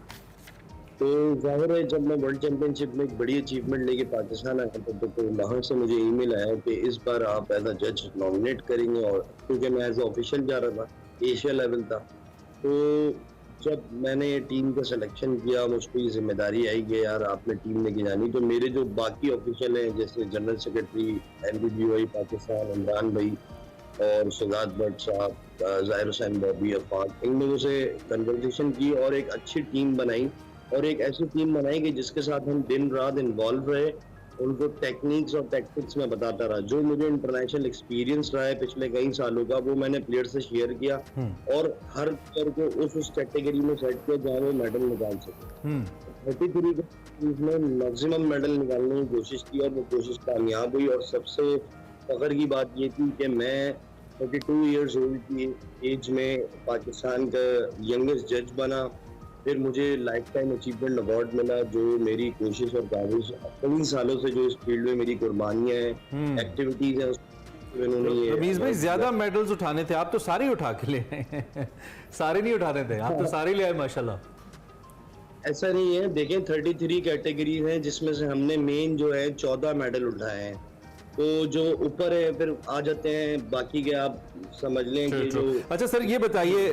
तो जाहिर है जब मैं वर्ल्ड चैंपियनशिप में एक बड़ी अचीवमेंट लेके पाकिस्तान आया था, तो वहाँ से मुझे ईमेल आया कि इस बार आप एज अ जज नॉमिनेट करेंगे, और क्योंकि मैं एज ऑफिशियल जा रहा था, एशिया लेवल था, तो जब मैंने टीम का सिलेक्शन किया मुझको ये जिम्मेदारी आई कि यार आपने टीम लेके जानी। तो मेरे जो बाकी ऑफिशियल हैं, जैसे general secretary NBBUI Pakistan Imran भाई और शहजाद भट्ट साहब, ज़ाहिर हुसैन बॉबी अफाक, इन लोगों से कन्वर्सेशन की और एक अच्छी टीम बनाई, और एक ऐसी टीम बनाई कि जिसके साथ हम दिन रात इन्वॉल्व रहे, उनको टेक्निक्स और टैक्टिक्स में बताता रहा। जो मुझे इंटरनेशनल एक्सपीरियंस रहा है पिछले कई सालों का, वो मैंने प्लेयर से शेयर किया, और हर प्लेयर को उस कैटेगरी में सेट किया जहाँ वो मेडल निकाल सके। 33 में मैक्सिमम मेडल निकालने की कोशिश की और वो कोशिश कामयाब हुई। और सबसे फख्र की बात ये थी कि मैं 32 ईयर्स ओल्ड की एज में पाकिस्तान का यंगेस्ट जज बना। फिर मुझे लाइफ टाइम अचीवमेंट अवार्ड मिला, जो मेरी कोशिश और काविश कई सालों से जो इस फील्ड में मेरी कुर्बानियां हैं, एक्टिविटीज हैं, रमीज़ भाई ज्यादा मेडल्स उठाने थे, आप तो सारे ही उठा के ले आए। सारे नहीं उठाने थे, आप तो सारे ही ले आए माशाल्लाह। ऐसा नहीं है, देखें 33 कैटेगरीज हैं, जिसमें से हमने मेन जो है 14 मेडल उठाए हैं। तो जो ऊपर है फिर आ जाते हैं बाकी के, आप समझ लें कि जो। अच्छा सर, ये बताइए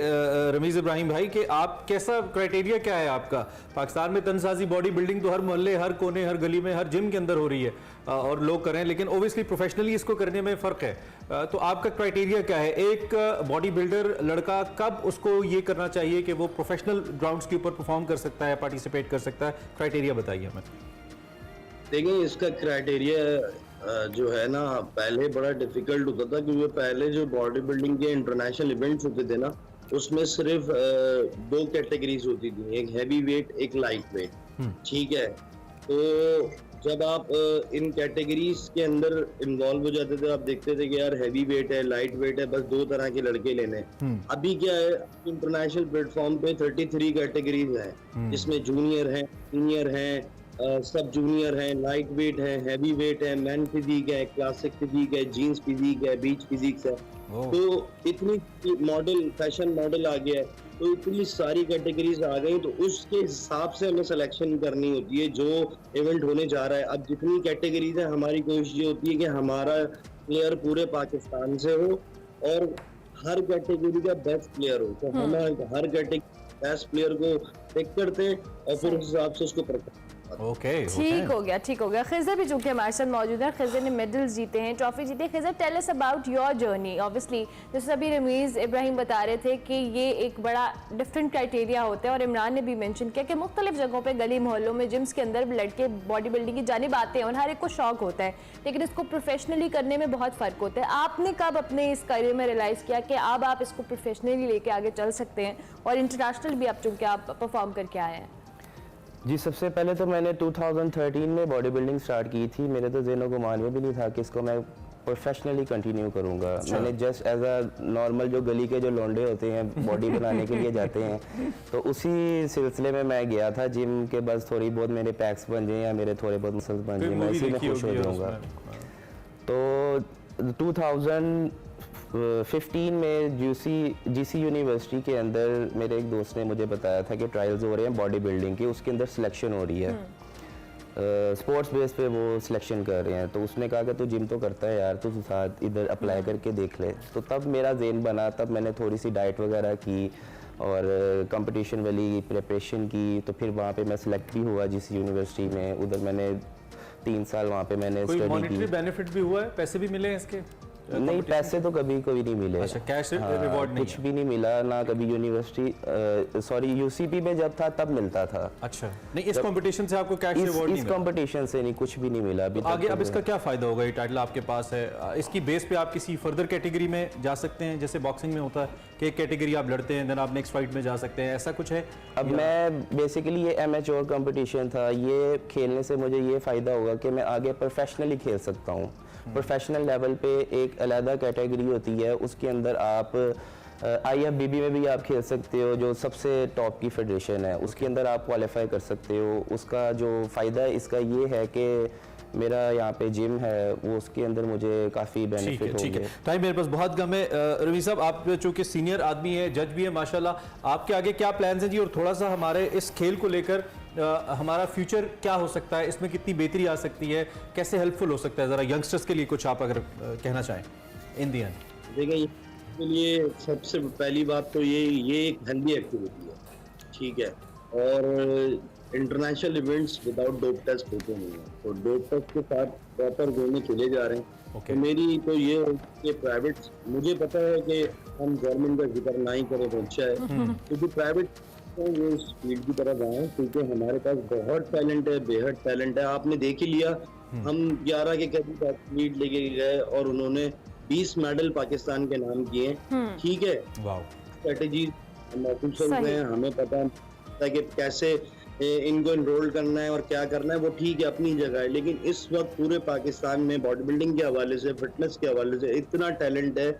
रमीज़ इब्राहिम भाई कि आप कैसा क्राइटेरिया क्या है आपका? पाकिस्तान में तनसाजी बॉडी बिल्डिंग तो हर मोहल्ले, हर कोने, हर गली में, हर जिम के अंदर हो रही है और लोग करें, लेकिन ओबियसली प्रोफेशनली इसको करने में फ़र्क है। तो आपका क्राइटेरिया क्या है? एक बॉडी बिल्डर लड़का कब उसको ये करना चाहिए कि वो प्रोफेशनल ग्राउंड्स के ऊपर परफॉर्म कर सकता है, पार्टिसिपेट कर सकता है? क्राइटेरिया बताइए हमें। देखिए, इसका क्राइटेरिया जो है ना, पहले बड़ा डिफिकल्ट होता था, क्योंकि पहले जो बॉडी बिल्डिंग के इंटरनेशनल इवेंट्स होते थे ना, उसमें सिर्फ 2 कैटेगरीज होती थी, एक हैवी वेट, एक लाइट वेट। ठीक है, तो जब आप इन कैटेगरीज के अंदर इन्वॉल्व हो जाते थे, आप देखते थे कि यार हैवी वेट है, लाइट वेट है, बस 2 तरह के लड़के लेने। अभी क्या है, इंटरनेशनल प्लेटफॉर्म पे 33 कैटेगरीज हैं, जिसमें जूनियर हैं, सीनियर हैं, सब जूनियर है, लाइट वेट है, हैवी वेट है, मैन फिजिक है, क्लासिक फिजिक है, जीन्स फिजिक है, बीच फिजिक्स है। तो इतनी मॉडल, फैशन मॉडल आ गया है, तो इतनी सारी कैटेगरीज आ गई, तो उसके हिसाब से हमें सिलेक्शन करनी होती है जो इवेंट होने जा रहा है। अब जितनी कैटेगरीज है, हमारी कोशिश ये होती है कि हमारा प्लेयर पूरे पाकिस्तान से हो और हर कैटेगरी का बेस्ट प्लेयर हो, तो हम हर कैटेगरी बेस्ट प्लेयर को पिक करते हैं और फिर उस हिसाब से उसको परफॉर्म। ओके ठीक हो गया, ठीक हो गया। खिज़र भी चूंकि हमारे साथ मौजूद है, खिज़र ने मेडल्स जीते हैं, ट्रॉफी जीती है। Khizar, tell us about your journey. Obviously जैसे अभी रमीज़ इब्राहिम बता रहे थे कि ये एक बड़ा डिफरेंट क्राइटेरिया होता है, और इमरान ने भी मेंशन किया कि मुख्तलिफ जगहों पे गली मोहल्लों में जिम्स के अंदर लड़के बॉडी बिल्डिंग की जानिब आते हैं और हर एक को शौक होता है, लेकिन इसको प्रोफेशनली करने में बहुत फ़र्क होता है। आपने कब अपने इस करियर में रियलाइज़ किया कि अब आप इसको प्रोफेशनली लेके आगे चल सकते हैं, और इंटरनेशनल भी आप चूँकि आप परफॉर्म करके आए हैं? जी, सबसे पहले तो मैंने 2013 में बॉडी बिल्डिंग स्टार्ट की थी। मेरे तो ज़हन गुमान में भी नहीं था कि इसको मैं प्रोफेशनली कंटिन्यू करूँगा। मैंने जस्ट एज अ नॉर्मल जो गली के जो लौंडे होते हैं बॉडी बनाने के लिए जाते हैं, तो उसी सिलसिले में मैं गया था जिम के, बस थोड़ी बहुत मेरे पैक्स बन जाएँ या मेरे थोड़े बहुत मसल्स बन जाएँ, मैं इसी में खुश हो जाऊँगा। तो 2015 में जीसी यूनिवर्सिटी के अंदर मेरे एक दोस्त ने मुझे बताया था कि ट्रायल्स हो रहे हैं बॉडी बिल्डिंग की, उसके अंदर सिलेक्शन हो रही है, स्पोर्ट्स बेस पे वो सिलेक्शन कर रहे हैं। तो उसने कहा कि तू जिम तो करता है यार, तू साथ इधर अप्लाई करके देख ले। तो तब मेरा ज़हन बना, तब मैंने थोड़ी सी डाइट वगैरह की और कंपटीशन वाली प्रिपरेशन की। तो फिर वहाँ पे मैं सिलेक्ट भी हुआ जीसी यूनिवर्सिटी में। उधर मैंने 3 साल वहाँ पे मैंने कोई स्टडी मॉनेटरी की। बेनिफिट भी हुआ है? पैसे भी मिले हैं इसके? नहीं, पैसे तो कभी नहीं मिले। अच्छा, कैश रिवॉर्ड नहीं कुछ भी नहीं मिला ना कभी। यूनिवर्सिटी यूसीपी में जब था तब मिलता था। अच्छा, नहीं इस कंपटीशन से आपको कैश रिवॉर्ड नहीं इस मिला? कंपटीशन से नहीं, कुछ भी नहीं मिला अभी तक। आगे तो अब इसका क्या फायदा होगा? ये टाइटल आपके पास है, इसकी बेस पे आप किसी फर्दर कैटेगरी में जा सकते हैं, जैसे बॉक्सिंग में होता है कि एक कैटेगरी आप लड़ते हैं, देन आप नेक्स्ट फाइट में जा सकते हैं, ऐसा कुछ है? अब मैं बेसिकली ये एमेच्योर कंपटीशन था, ये खेलने से मुझे ये फ़ायदा होगा कि मैं आगे प्रोफेशनली खेल सकता हूँ। प्रोफेशनल लेवल पे एक अलग कैटेगरी होती है, उसके अंदर आप IFBB में भी आप खेल सकते हो, जो सबसे टॉप की फेडरेशन है, उसके अंदर आप क्वालिफाई कर सकते हो। उसका जो फ़ायदा है इसका ये है कि मेरा यहाँ पे जिम है, वो उसके अंदर मुझे काफ़ी बेनिफिट ठीक होंगे। है। टाइम मेरे पास बहुत कम है। रवि साहब, आप चूँकि सीनियर आदमी है, जज भी है माशाल्लाह, आपके आगे क्या प्लान्स हैं जी? और थोड़ा सा हमारे इस खेल को लेकर हमारा फ्यूचर क्या हो सकता है, इसमें कितनी बेहतरी आ सकती है, कैसे हेल्पफुल हो सकता है, ज़रा यंगस्टर्स के लिए कुछ आप अगर कहना चाहें इन दी एंड। देखिए, इसके लिए सबसे पहली बात तो ये एक हेल्दी एक्टिविटी है, ठीक है। और international events without dope test होते नहीं है, तो डोप टेस्ट के साथ प्रॉपर वे में चले जा रहे हैं। तो मेरी तो ये हो कि प्राइवेट, मुझे पता है कि हम गवर्नमेंट का जिक्र ना ही करें तो अच्छा है, क्योंकि प्राइवेट तो वो स्पीड की तरफ आए, क्योंकि हमारे पास बहुत टैलेंट है, बेहद टैलेंट है। आपने देख ही लिया, हम 11 के करीब एथलीट लेके गए और उन्होंने 20 मेडल पाकिस्तान के नाम किए, ठीक है। स्ट्रेटेजी हम ऑफिसर्स हैं, हमें पता है कि कैसे इनको एनरोल करना है और क्या करना है, वो ठीक है अपनी जगह है। लेकिन इस वक्त पूरे पाकिस्तान में बॉडी बिल्डिंग के हवाले से, फिटनेस के हवाले से इतना टैलेंट है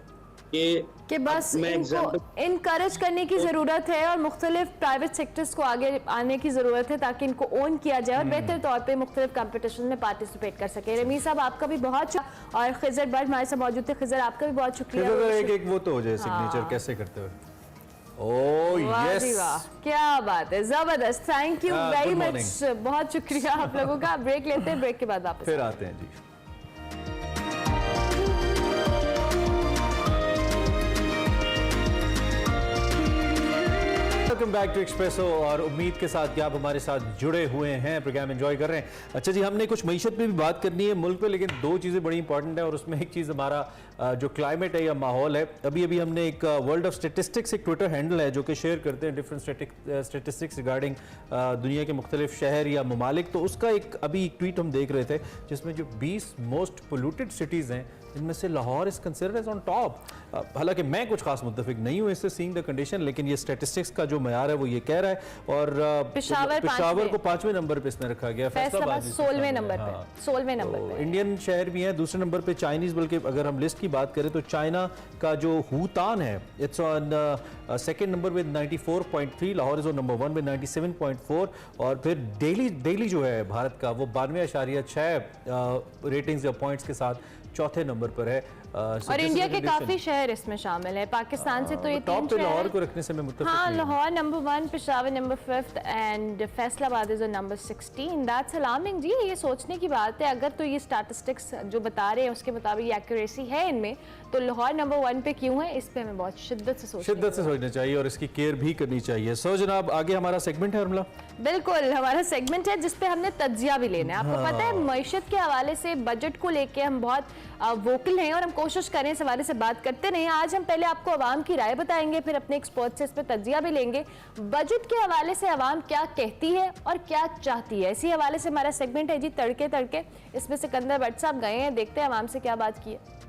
कि बस इनको इनकरेज करने की ज़रूरत है और मुख्तलिफ प्राइवेट सेक्टर्स को आगे आने की ज़रूरत है, ताकि इनको ओन किया जाए और बेहतर तौर पे मुख्तलिफ कंपटीशन में पार्टिसिपेट कर सके। रमीज़ साहब, आपका भी बहुत और खिज़र बट हमारे साथ मौजूद थे। खिज़र, आपका भी बहुत शुक्रिया। एक वो तो हो जाए सिग्नेचर कैसे करते हुए। ओह यस, क्या बात है, जबरदस्त। थैंक यू वेरी मच, बहुत शुक्रिया आप लोगों का। ब्रेक लेते हैं, ब्रेक के बाद वापस फिर आते हैं जी। वेलकम बैक टू एक्सप्रेसो, और उम्मीद के साथ कि आप हमारे साथ जुड़े हुए हैं, प्रोग्राम एंजॉय कर रहे हैं। अच्छा जी, हमने कुछ मईशत पे भी बात करनी है मुल्क पे, लेकिन दो चीज़ें बड़ी इंपॉर्टेंट है, और उसमें एक चीज़ हमारा जो क्लाइमेट है या माहौल है। अभी हमने एक वर्ल्ड ऑफ स्टेटिस्टिक्स एक ट्विटर हैंडल है जो कि शेयर करते हैं डिफरेंट स्टेटिस्टिक्स रिगार्डिंग दुनिया के मुख्तलिफ शहर या ममालिक। तो उसका एक अभी ट्वीट हम देख रहे थे जिसमें जो 20 मोस्ट पोल्यूटेड सिटीज़ हैं, इनमें से Lahore is considered as on top. हालांकि मैं कुछ खास मुत्तफिक नहीं हूँ इससे, सीइंग द कंडीशन, लेकिन ये स्टैटिस्टिक्स का जो मयार है वो ये कह रहा है। और पेशावर को 5वें नंबर पे इसमें रखा गया, फैसलाबाद 16वें नंबर पे, 16वें नंबर पे। इंडियन शहर भी हैं दूसरे नंबर पे, चाइनीज, बल्कि अगर हम लिस्ट की बात करें तो चाइना का जो हूतान है it's on second number with 94.3, Lahore is on number 1 with 97.4, और फिर दिल्ली जो है भारत का वो 92.6 रेटिंग्स या पॉइंट्स के साथ चौथे नंबर पर है। और इंडिया के काफी शहर इसमें शामिल है, पाकिस्तान से तो ये टॉप 3 पे लाहौर शहर। को रखने से मैं मुत्तफिक हाँ, नहीं हूं। Lahore number 1, Peshawar number 5 and Faisalabad is number 16। That's alarming जी, ये सोचने की बात है। अगर तो ये स्टैटिस्टिक्स जो बता रहे हैं उसके मुताबिक ये एक्यूरेसी है इनमें, तो लाहौर नंबर 1 पे क्यों है, इस पे हमें बहुत शिद्दत से सोचना चाहिए और इसकी केयर भी करनी चाहिए। सो जनाब, आगे हमारा सेगमेंट है उर्मिला। बिल्कुल, हमारा सेगमेंट है जिसपे हमने तज्जिया भी लेना है। आपको पता है मईशत के हवाले से, बजट को लेके हम बहुत वोकल हैं और हम कोशिश करें इस हवाले से बात करते रहे। आज हम पहले आपको आवाम की राय बताएंगे, फिर अपने एक्सपर्ट से इस पर तज्जिया भी लेंगे। बजट के हवाले से आवाम क्या कहती है और क्या चाहती है, इसी हवाले से हमारा सेगमेंट है जी तड़के तड़के। इसमें सिकंदर भट्ट साहब गए हैं, देखते हैं आवाम से क्या बात की है।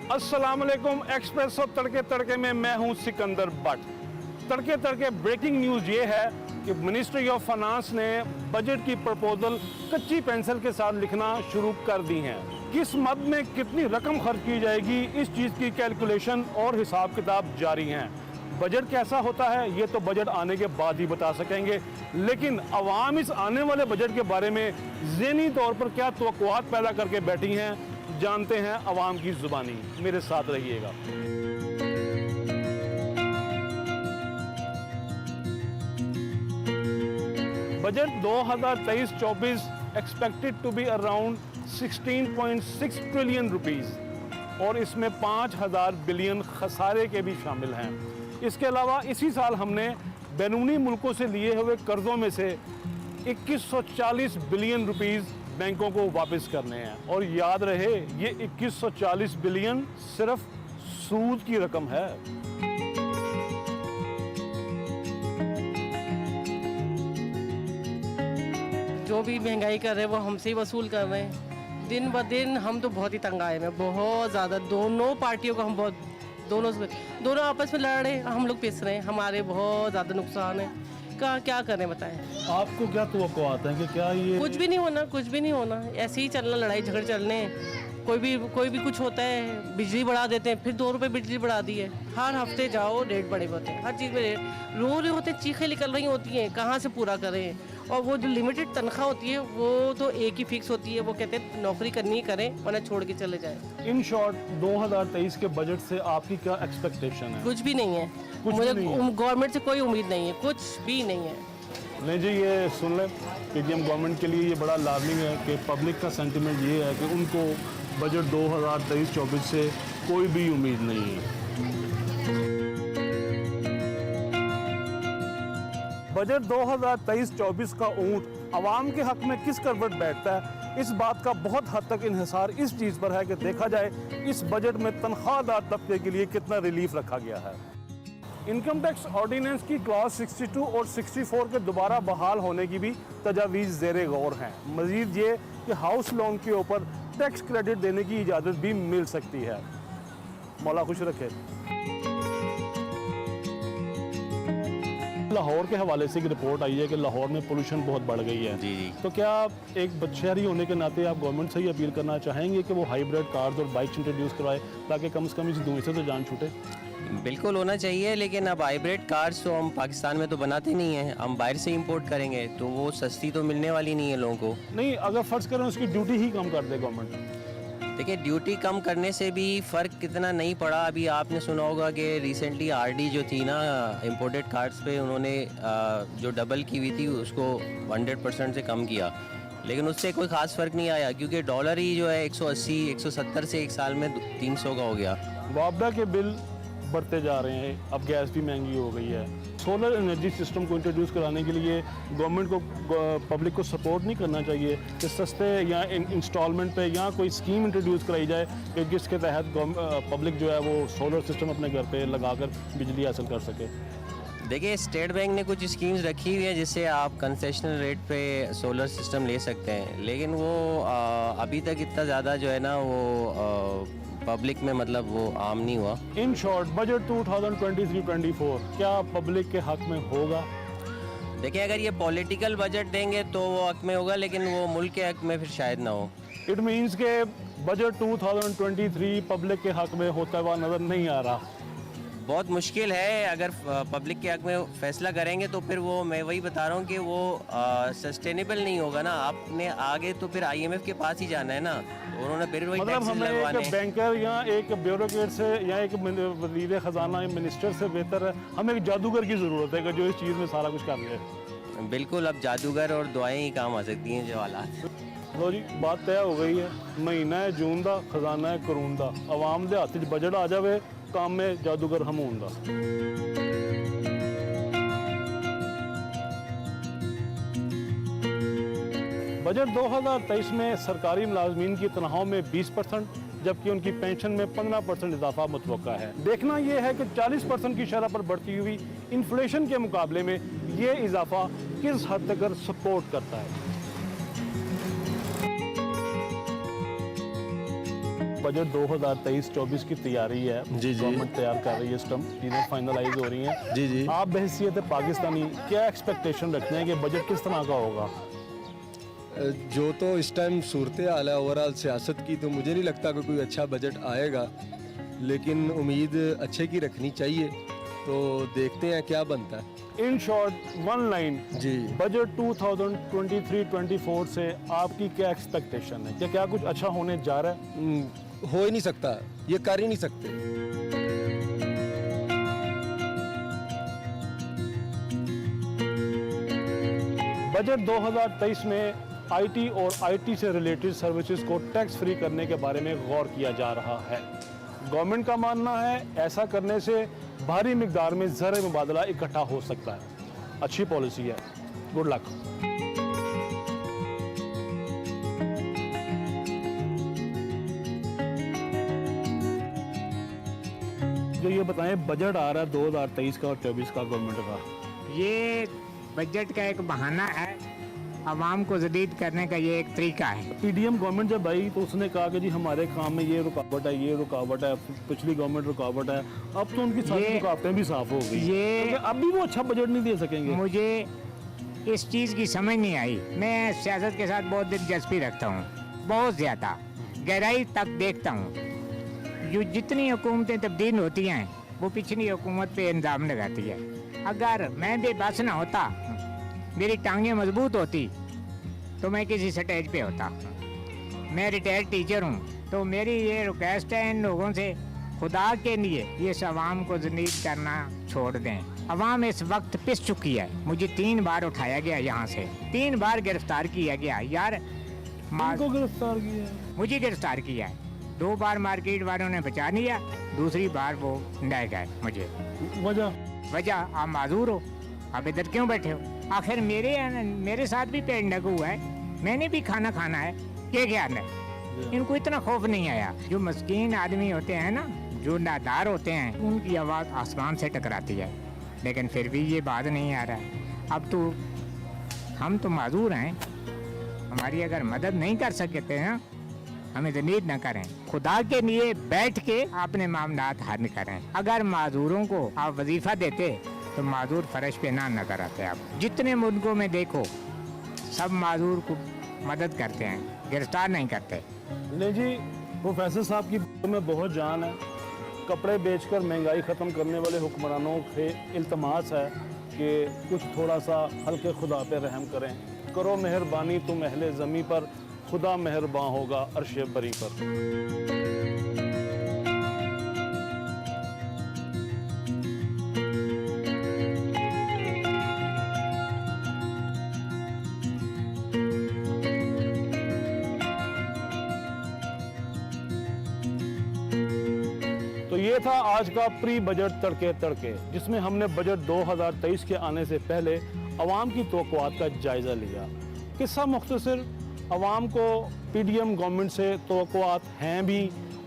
अस्सलाम वालेकुम। एक्सप्रेसो तड़के तड़के में मैं हूं सिकंदर भट्ट। तड़के तड़के ब्रेकिंग न्यूज़ ये है कि मिनिस्ट्री ऑफ फाइनेंस ने बजट की प्रपोजल कच्ची पेंसिल के साथ लिखना शुरू कर दी हैं। किस मद में कितनी रकम खर्च की जाएगी, इस चीज़ की कैलकुलेशन और हिसाब किताब जारी हैं। बजट कैसा होता है ये तो बजट आने के बाद ही बता सकेंगे, लेकिन अवाम इस आने वाले बजट के बारे में ज़हनी तौर पर क्या तवक्कुआत पैदा करके बैठी हैं, जानते हैं अवाम की जुबानी। मेरे साथ रहिएगा। Budget 2023-24 expected to be around 16.6 trillion rupees और इसमें 5,000 बिलियन खसारे के भी शामिल हैं। इसके अलावा इसी साल हमने बैरूनी मुल्कों से लिए हुए कर्जों में से 2140 बिलियन रुपीस बैंकों को वापस करने हैं। और याद रहे ये 2140 बिलियन सिर्फ सूद की रकम है। जो भी महंगाई कर रहे हैं वो हमसे ही वसूल कर रहे हैं। दिन ब दिन हम तो बहुत ही तंग आए हैं, बहुत ज़्यादा। दोनों पार्टियों को हम दोनों आपस में लड़ रहे हैं, हम लोग पिस रहे हैं, हमारे बहुत ज़्यादा नुकसान है। क्या करें बताएं। आपको क्या तवक्कुआत है कि क्या ये कुछ भी नहीं होना, ऐसे ही चलना, लड़ाई झगड़े चलने। कोई भी कुछ होता है, बिजली बढ़ा देते हैं, फिर 2 रुपये बिजली बढ़ा दी है। हर हफ्ते जाओ रेट बढ़े होते हैं, हर चीज़ में रेट। रो रहे होते, चीखें निकल रही होती हैं, कहाँ से पूरा करें। और वो जो लिमिटेड तनख्वाह होती है वो तो एक ही फिक्स होती है। वो कहते हैं नौकरी करनी ही करें वरना छोड़ के चले जाएं। इन शॉर्ट 2023 के बजट से आपकी क्या एक्सपेक्टेशन है? कुछ भी नहीं है, मुझे गवर्नमेंट से कोई उम्मीद नहीं है, कुछ भी नहीं है। नहीं जी, ये सुन लें, पीटीएम गवर्नमेंट के लिए ये बड़ा लाजमी है कि पब्लिक का सेंटिमेंट ये है कि उनको बजट 2023-24 से कोई भी उम्मीद नहीं है। बजट 2023-24 का ऊँट आवाम के हक में किस करवट बैठता है, इस बात का बहुत हद तक इन्हिसार इस चीज़ पर है कि देखा जाए इस बजट में तनख्वाहदार तबके के लिए कितना रिलीफ रखा गया है। इनकम टैक्स ऑर्डिनेंस की क्लॉज 62 और 64 के दोबारा बहाल होने की भी तजावीज़ ज़ेरे गौर हैं। मज़ीद ये कि हाउस लोन के ऊपर टैक्स क्रेडिट देने की इजाज़त भी मिल सकती है। मौला खुश रखे। लाहौर के हवाले से एक रिपोर्ट आई है कि लाहौर में पोल्यूशन बहुत बढ़ गई है। जी। तो क्या एक शहरी होने के नाते आप गवर्नमेंट से ही अपील करना चाहेंगे कि वो हाइब्रिड कार्स और बाइक्स इंट्रोड्यूस करवाए ताकि कम से कम इस धुएं से तो जान छूटे? बिल्कुल होना चाहिए, लेकिन अब हाइब्रिड कार्स तो हम पाकिस्तान में तो बनाते नहीं हैं, हम बाहर से इंपोर्ट करेंगे तो वो सस्ती तो मिलने वाली नहीं है लोगों को। नहीं, अगर फर्ज करें उसकी ड्यूटी ही कम कर दे गवर्नमेंट। देखिए, ड्यूटी कम करने से भी फ़र्क कितना नहीं पड़ा। अभी आपने सुना होगा कि रिसेंटली आरडी जो थी ना इंपोर्टेड कार्स पे, उन्होंने जो डबल की हुई थी उसको 100% से कम किया, लेकिन उससे कोई ख़ास फ़र्क नहीं आया क्योंकि डॉलर ही जो है 180-170 से एक साल में 300 का हो गया। मुआवजा के बिल बढ़ते जा रहे हैं, अब गैस भी महंगी हो गई है। सोलर एनर्जी सिस्टम को इंट्रोड्यूस कराने के लिए गवर्नमेंट को पब्लिक को सपोर्ट नहीं करना चाहिए कि सस्ते या इंस्टॉलमेंट पे या कोई स्कीम इंट्रोड्यूस कराई जाए कि जिसके तहत पब्लिक जो है वो सोलर सिस्टम अपने घर पे लगाकर बिजली हासिल कर सके। देखिए, स्टेट बैंक ने कुछ स्कीम्स रखी हुई है जिससे आप कंसेशनल रेट पे सोलर सिस्टम ले सकते हैं, लेकिन वो अभी तक इतना ज़्यादा जो है ना वो पब्लिक में मतलब वो आम नहीं हुआ। इन शॉर्ट बजट 2023-24 क्या पब्लिक के हक में होगा? देखिए, अगर ये पॉलिटिकल बजट देंगे तो वो हक में होगा, लेकिन वो मुल्क के हक में फिर शायद ना हो। इट मीन्स के बजट 2023 पब्लिक के हक में होता हुआ नज़र नहीं आ रहा। बहुत मुश्किल है। अगर पब्लिक के हक में फैसला करेंगे तो फिर वो, मैं वही बता रहा हूँ कि वो सस्टेनेबल नहीं होगा ना। आपने आगे तो फिर IMF के पास ही जाना है ना, उन्होंने फिर वही मतलब टैक्सेस हमें लगवाने एक बैंकर या एक ब्यूरोक्रेट से या एक वजीर खजाना या मिनिस्टर से बेहतर है हमें एक जादूगर की ज़रूरत है कि जो इस चीज़ में सारा कुछ कर ले। बिल्कुल, अब जादूगर और दुआएं ही काम आ सकती हैं जो हालात। लो जी, बात तय हो गई है। महीना है जून का, खजाना है करून का। आवाम के हाथ च बजट आ जाए, काम में जादूगर हमून का। बजट 2023 में सरकारी मुलाजमीन की तनख्वाहों में 20%, जबकि उनकी पेंशन में 15% इजाफा मुतवक्का है। देखना यह है कि 40% की शरह पर बढ़ती हुई इन्फ्लेशन के मुकाबले में ये इजाफा किस हद तक सपोर्ट करता है। बजट 2023-24 की तैयारी है, गवर्नमेंट तैयार कर रही है, इस टाइम चीज़ें फाइनलाइज हो रही हैं। जी। आप बहैसियत पाकिस्तानी क्या एक्सपेक्टेशन रखते हैं कि बजट किस तरह का होगा? जो तो इस टाइम सूरत हाल है ओवरऑल सियासत की, तो मुझे नहीं लगता कि कोई अच्छा बजट आएगा, लेकिन उम्मीद अच्छे की रखनी चाहिए। तो देखते हैं क्या बनता है। इन शॉर्ट, वन लाइन जी, बजट 2023-24 से आपकी क्या एक्सपेक्टेशन है? क्या कुछ अच्छा होने जा रहा है? हो ही नहीं सकता, ये कर ही नहीं सकते। बजट 2023 में IT और IT से रिलेटेड सर्विसेज को टैक्स फ्री करने के बारे में गौर किया जा रहा है। गवर्नमेंट का मानना है ऐसा करने से भारी मिकदार में ज़र मुबादला इकट्ठा हो सकता है। अच्छी पॉलिसी है, गुड लक। जो ये बताएं, बजट आ रहा है 2023 का और 24 का गवर्नमेंट का, ये बजट का एक बहाना है, आवाम को जदीद करने का ये एक तरीका है। PDM गवर्नमेंट जब आई तो उसने कहा कि जी हमारे काम में ये रुकावट है, ये रुकावट है, पिछली गवर्नमेंट रुकावट है। अब तो उनकी सारी रुकावटें भी साफ हो गई। ये अब भी वो अच्छा बजट नहीं दे सकेंगे। मुझे इस चीज़ की समझ नहीं आई। मैं सियासत के साथ बहुत दिलचस्पी रखता हूँ, बहुत ज़्यादा गहराई तक देखता हूँ। जो जितनी हुकूमतें तब्दील होती हैं वो पिछली हुकूमत पे इल्ज़ाम लगाती है। अगर मैं बेबस ना होता, मेरी टांगें मजबूत होती, तो मैं किसी स्टेज पे होता। मैं रिटायर्ड टीचर हूँ, तो मेरी ये रिक्वेस्ट है इन लोगों से, खुदा के लिए ये आवाम को जलील करना छोड़ दें। अवाम इस वक्त पिस चुकी है। मुझे 3 बार उठाया गया यहाँ से, 3 बार गिरफ्तार किया गया। यार को गिरफ्तार किया है? मुझे गिरफ्तार किया है। 2 बार मार्केट वालों ने बचा लिया, दूसरी बार वो ले गए मुझे। वजह आप माजूर हो, आप इधर क्यों बैठे हो? आखिर मेरे साथ भी पेड़ लगा हुआ है, मैंने भी खाना खाना है। क्या ख्याल है? इनको इतना खौफ नहीं आया। जो मस्कीन आदमी होते हैं ना, जो नादार होते हैं, उनकी आवाज़ आसमान से टकराती है, लेकिन फिर भी ये बात नहीं आ रहा है। अब तो हम तो माजूर हैं, हमारी अगर मदद नहीं कर सकते हैं, हमें जलील न करें। खुदा के लिए बैठ के अपने मामलात हल करें। अगर माजूरों को आप वजीफा देते तो माजूर फर्श पे ना नजर आते। आप जितने मुल्कों में देखो, सब माजूर को मदद करते हैं, गिरफ्तार नहीं करते। नहीं जी, प्रोफेसर साहब की बातों में बहुत जान है। कपड़े बेचकर महंगाई ख़त्म करने वाले हुक्मरानों से इल्तमास है कि कुछ थोड़ा सा हल्के खुदा पे रहम करें। करो मेहरबानी तुम अहले ज़मी पर, खुदा मेहरबान होगा अर्शे बरी पर। तो ये था आज का प्री बजट तड़के तड़के, जिसमें हमने बजट 2023 के आने से पहले अवाम की तवक्कुआत का जायज़ा लिया। किस्सा मुख्तसर, अवाम को PDM गवर्नमेंट से तवक्कुआत हैं भी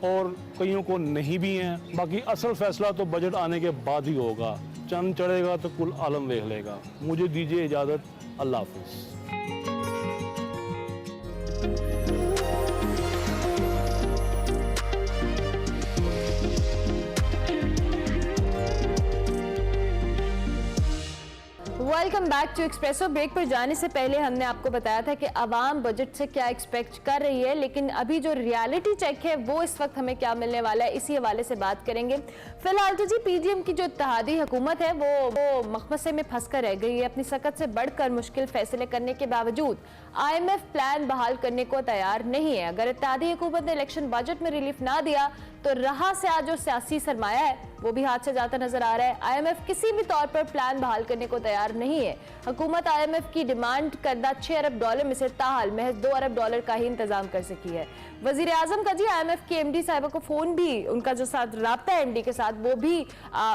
और कईयों को नहीं भी हैं। बाकी असल फैसला तो बजट आने के बाद ही होगा। चंद चढ़ेगा तो कुल आलम देख लेगा। मुझे दीजिए इजाज़त, अल्लाह हाफिज़। Welcome back to Expresso. Break पर जाने से पहले हमने आपको बताया था कि आवाम बजट से क्या एक्सपेक्ट कर रही है, लेकिन अभी जो रियलिटी चेक है वो इस वक्त हमें क्या मिलने वाला है, इसी हवाले से बात करेंगे। फिलहाल तो जी पीडीएम की जो इत्तेहादी हुकूमत है वो मखमसे में फंस कर रह गई है। अपनी सकत से बढ़कर मुश्किल फैसले करने के बावजूद IMF प्लान बहाल करने को तैयार नहीं है। अगर इत्तेहादी हुकूमत ने इलेक्शन बजट में रिलीफ ना दिया तो रहा से आज जो सियासी सरमाया है वो भी हाथ से जाता नजर आ रहा है। IMF किसी भी तौर पर प्लान बहाल करने को तैयार नहीं है। हुकूमत IMF की डिमांड करदा $6 अरब में से ताहाल महज $2 अरब का ही इंतजाम कर सकी है। वजीर आजम का जी IMF की MD साहिबा को फोन भी, उनका जो साथ राब्ता है MD के साथ, वो भी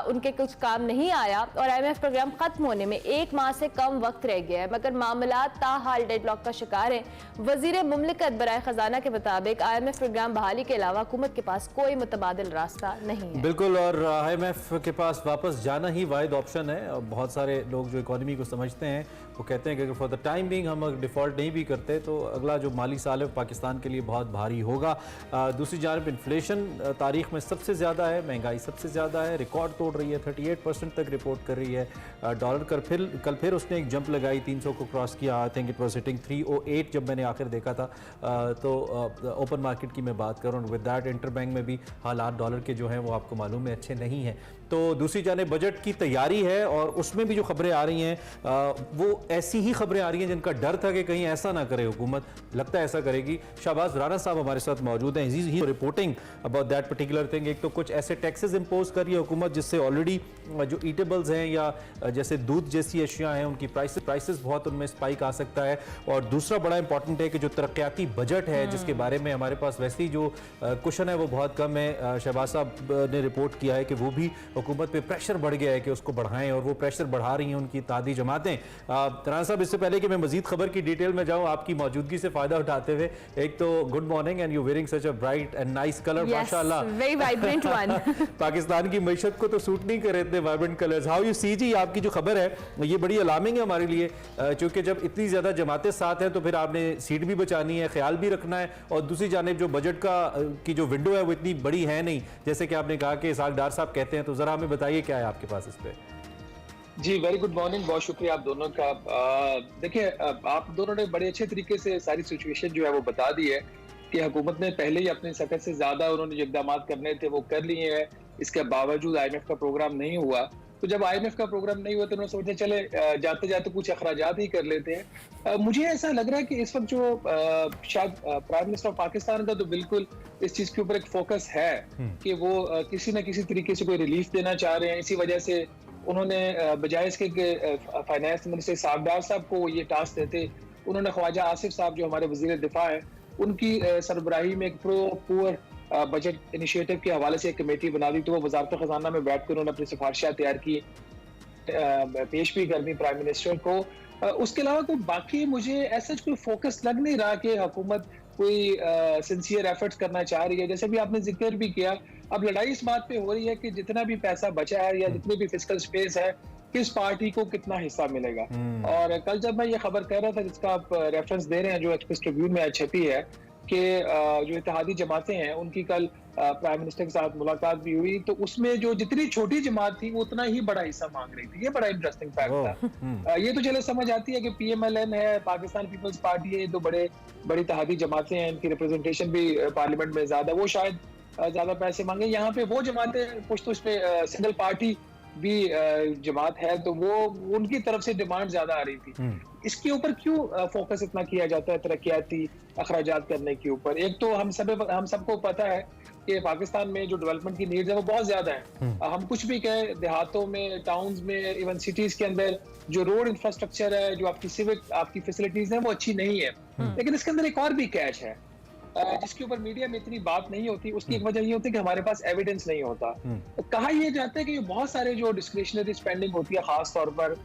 उनके कुछ काम नहीं आया और IMF प्रोग्राम खत्म होने में 1 माह से कम वक्त रह गया है, मगर मामला ताहाल डेडलॉक का शिकार है। वजीर मुमलिकत बराए खजाना के मुताबिक IMF प्रोग्राम बहाली के अलावा हुकूमत के पास कोई मुतबादिल रास्ता नहीं है। बिल्कुल, और IMF के पास वापस जाना ही वाहिद ऑप्शन है। और बहुत सारे लोग जो इकोनॉमी को समझते हैं वो कहते हैं कि अगर फॉर द टाइम बिंग हम अगर डिफ़ॉल्ट नहीं भी करते तो अगला जो माली साल है पाकिस्तान के लिए बहुत भारी होगा। दूसरी जानब इन्फ्लेशन तारीख में सबसे ज़्यादा है, महंगाई सबसे ज़्यादा है, रिकॉर्ड तोड़ रही है, 38% तक रिपोर्ट कर रही है। डॉलर कल फिर उसने एक जंप लगाई, 300 को क्रॉस किया। I think it was hitting 308 जब मैंने आखिर देखा था। तो ओपन मार्केट की मैं बात करूँ, विद दैट इंटरबैंक में भी हालात डॉलर के जो हैं वो आपको मालूम है अच्छे नहीं हैं। तो दूसरी जानिब बजट की तैयारी है और उसमें भी जो खबरें आ रही हैं वो ऐसी ही खबरें आ रही हैं जिनका डर था कि कहीं ऐसा ना करे हुकूमत, लगता है ऐसा करेगी। शाहबाज राना साहब हमारे साथ मौजूद हैं, he reporting about that particular thing. एक तो कुछ ऐसे टैक्सेस इंपोज कर रही है हुकूमत जिससे ऑलरेडी जो ईटेबल्स हैं या जैसे दूध जैसी अशिया हैं उनकी प्राइसेस बहुत उनमें स्पाइक आ सकता है। और दूसरा बड़ा इंपॉर्टेंट है कि जो तरक्याती बजट है जिसके बारे में हमारे पास वैसे ही जो कुशन है वो बहुत कम है। शहबाज साहब ने रिपोर्ट किया है कि वो भी हुकूमत पे प्रेशर बढ़ गया है कि उसको बढ़ाएं और वो प्रेशर बढ़ा रही हैं उनकी इत्तेहादी जमातें। राना साहब, इससे पहले कि मैं मजीद खबर की डिटेल में जाऊं, आपकी मौजूदगी से फायदा उठाते हुए, एक तो good morning and you wearing such a bright and nice colour, माशाल्लाह, वेरी वाइब्रेंट वन। पाकिस्तान की मईशत को तो सूट नहीं कर रहे इतने vibrant colours. How you see जी, आपकी जो खबर है ये बड़ी अलार्मिंग है हमारे लिए, क्योंकि जब इतनी ज्यादा जमातें साथ हैं तो फिर आपने सीट भी बचानी है, ख्याल भी रखना है, और दूसरी जानिब जो बजट की जो विंडो है वो इतनी बड़ी है नहीं जैसे कि आपने कहा कि इसाक डार साहब कहते हैं। तो जरा हमें बताइए क्या है आपके पास इस पे। जी वेरी गुड मॉर्निंग, बहुत शुक्रिया आप दोनों का। देखिए, आप दोनों ने बड़े अच्छे तरीके से सारी सिचुएशन जो है वो बता दी है कि हुकूमत ने पहले ही अपनी सकत से ज्यादा उन्होंने जो इक़दाम करने थे वो कर लिए हैं। इसके बावजूद IMF का प्रोग्राम नहीं हुआ, तो जब IMF का प्रोग्राम नहीं हुआ तो उन्होंने सोचा चले जाते जाते कुछ अखराजात ही कर लेते हैं। मुझे ऐसा लग रहा है कि इस वक्त जो शायद प्राइम मिनिस्टर ऑफ पाकिस्तान का तो बिल्कुल इस चीज के ऊपर एक फोकस है कि वो किसी न किसी तरीके से कोई रिलीफ देना चाह रहे हैं। इसी वजह से उन्होंने बजाय इसके फाइनेंस मिनिस्टर इसाक डार साहब को ये टास्क देते, उन्होंने ख्वाजा आसिफ साहब जो हमारे वजीर दिफा हैं उनकी सरबराही में एक प्रो पुअर बजट इनिशिएटिव के हवाले से एक कमेटी बना दी। तो वो वजारत खजाना में बैठ कर उन्होंने अपनी सिफारिशें तैयार की, पेश भी कर दी प्राइम मिनिस्टर को। उसके अलावा तो बाकी मुझे ऐसा कोई फोकस लग नहीं रहा कि हुकूमत कोई सिंसियर एफर्ट्स करना चाह रही है। जैसे भी आपने जिक्र भी किया, अब लड़ाई इस बात पे हो रही है कि जितना भी पैसा बचा है या जितनी भी फिस्कल स्पेस है किस पार्टी को कितना हिस्सा मिलेगा। और कल जब मैं ये खबर कह रहा था जिसका आप रेफरेंस दे रहे हैं जो एक्सप्रेस ट्रिब्यून में छपी है कि जो इत्तेहादी जमातें हैं उनकी कल प्राइम मिनिस्टर के साथ मुलाकात भी हुई, तो उसमें जो जितनी छोटी जमात थी वो उतना ही बड़ा हिस्सा मांग रही थी। ये बड़ा इंटरेस्टिंग फैक्ट था। ये तो चले समझ आती है कि PMLN है, पाकिस्तान पीपल्स पार्टी है, तो बड़ी इत्तेहादी जमातें हैं, इनकी रिप्रेजेंटेशन भी पार्लियामेंट में ज्यादा, वो शायद ज्यादा पैसे मांगे। यहाँ पे वो जमातें कुछ तो उसमें सिंगल पार्टी भी जमात है, तो वो उनकी तरफ से डिमांड ज्यादा आ रही थी। इसके ऊपर क्यों फोकस इतना किया जाता है तरक्याती अखराजात करने के ऊपर? एक तो हम सबको पता है कि पाकिस्तान में जो डेवलपमेंट की नीड्स है वो बहुत ज्यादा है। हम कुछ भी कहें, देहातों में, टाउन्स में, इवन सिटीज के अंदर जो रोड इंफ्रास्ट्रक्चर है, जो आपकी फैसिलिटीज है वो अच्छी नहीं है। लेकिन इसके अंदर एक और भी कैच है जिसके ऊपर मीडिया में इतनी बात नहीं होती। उसकी एक वजह ये होती है कि हमारे पास एविडेंस नहीं होता। तो कहा यह जाता है कि बहुत सारे जो डिस्क्रिशनरी स्पेंडिंग होती है, खास तौर पर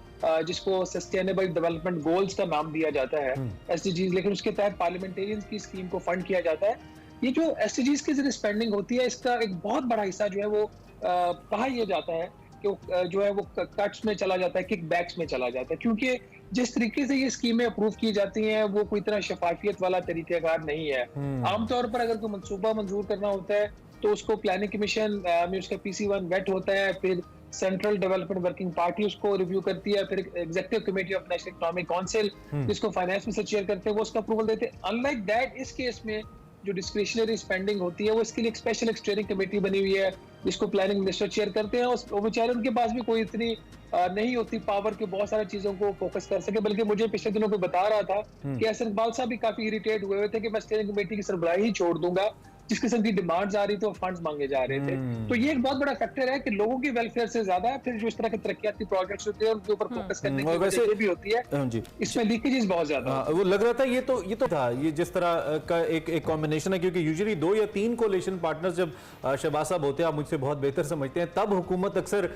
जिसको सस्टेनेबल डेवलपमेंट गोल्स का नाम दिया जाता है, SDGs, लेकिन उसके तहत पार्लियामेंटेरियंस की स्कीम को फंड किया जाता है। ये जो SDGs की जरिए स्पेंडिंग होती है, इसका एक बहुत बड़ा हिस्सा जो है वो कहा यह जाता है कि जो है वो कट्स में चला जाता है, किक बैक्स में चला जाता है, क्योंकि जिस तरीके से ये स्कीमें अप्रूव की जाती हैं वो कोई तरह शफाफियत वाला तरीकेकार नहीं है। आमतौर पर अगर कोई मंसूबा मंजूर करना होता है तो उसको प्लानिंग कमीशन में उसका PC1 वेट होता है, फिर सेंट्रल डेवलपमेंट वर्किंग पार्टी उसको रिव्यू करती है, फिर executive committee of national economic council जिसको फाइनेंस मिनिस्टर चेयर करते हैं वो उसका अप्रूवल देते हैं। अनलाइक दैट इस केस में जो डिस्क्रिशनरी स्पेंडिंग होती है वो इसके लिए एक स्पेशल स्टीयरिंग कमेटी बनी हुई है जिसको प्लानिंग मिनिस्टर चेयर करते हैं। और बेचारे उनके पास भी कोई इतनी नहीं होती पावर के बहुत सारी चीजों को फोकस कर सके। बल्कि मुझे पिछले दिनों को बता रहा था कि एहसन इकबाल साहब भी काफी इरिटेट हुए थे कि मैं स्टीयरिंग कमेटी की सरबराही ही छोड़ दूंगा, जिस किस्म की डिमांड्स आ रही थी और फंड्स मांगे जा रहे थे। तो ये एक बहुत बड़ा फैक्टर है कि लोगों की वेलफेयर से ज्यादा फिर जो इस तरह के तरक्याती प्रोजेक्ट्स होते हैं उनके ऊपर फोकस करने की वजह ये भी होती है जी इसमें लीकेजेस बहुत ज्यादा वो लग रहा था। ये तो था ये जिस तरह का एक कॉम्बिनेशन है, क्योंकि यूजुअली 2 या 3 कोalition पार्टनर्स जब शहबाज साहब होते हैं, आप मुझसे बहुत बेहतर समझते हैं, तब हुकूमत अक्सर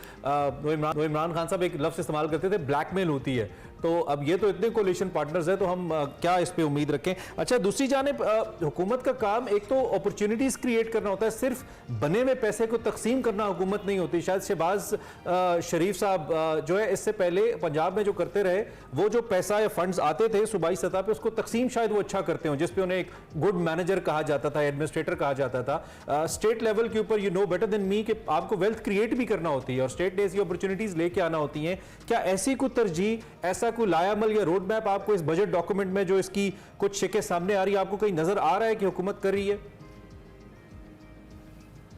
इमरान खान साहब एक लफ्ज इस्तेमाल करते थे, ब्लैकमेल होती है। तो अब ये तो इतने कोalition पार्टनर्स है तो हम क्या इस पे उम्मीद रखें। अच्छा, दूसरी जानिब हुकूमत का काम एक तो अपॉर्चुनिटीज क्रिएट करना होता है, सिर्फ बने हुए पैसे को तकसीम करना हुकूमत नहीं होती। शायद शहबाज शरीफ साहब जो है इससे पहले पंजाब में जो करते रहे, वो जो पैसा या फंड्स आते थे सूबाई सतह पे उसको तकसीम शायद वो अच्छा करते हो, जिसपे उन्हें एक गुड मैनेजर कहा जाता था, एडमिनिस्ट्रेटर कहा जाता था। स्टेट लेवल के ऊपर you know better than me कि आपको वेल्थ क्रिएट भी करना होती है और स्टेट ने ऐसी अपॉर्चुनिटीज लेके आना होती हैं। क्या ऐसी कोई तरजीह, ऐसा कोई लायामल या रोड मैप आपको इस बजट डॉक्यूमेंट में जो इसकी कुछ शिकें सामने आ रही है, आपको कहीं नजर आ रहा है कि हुकूमत कर रही है?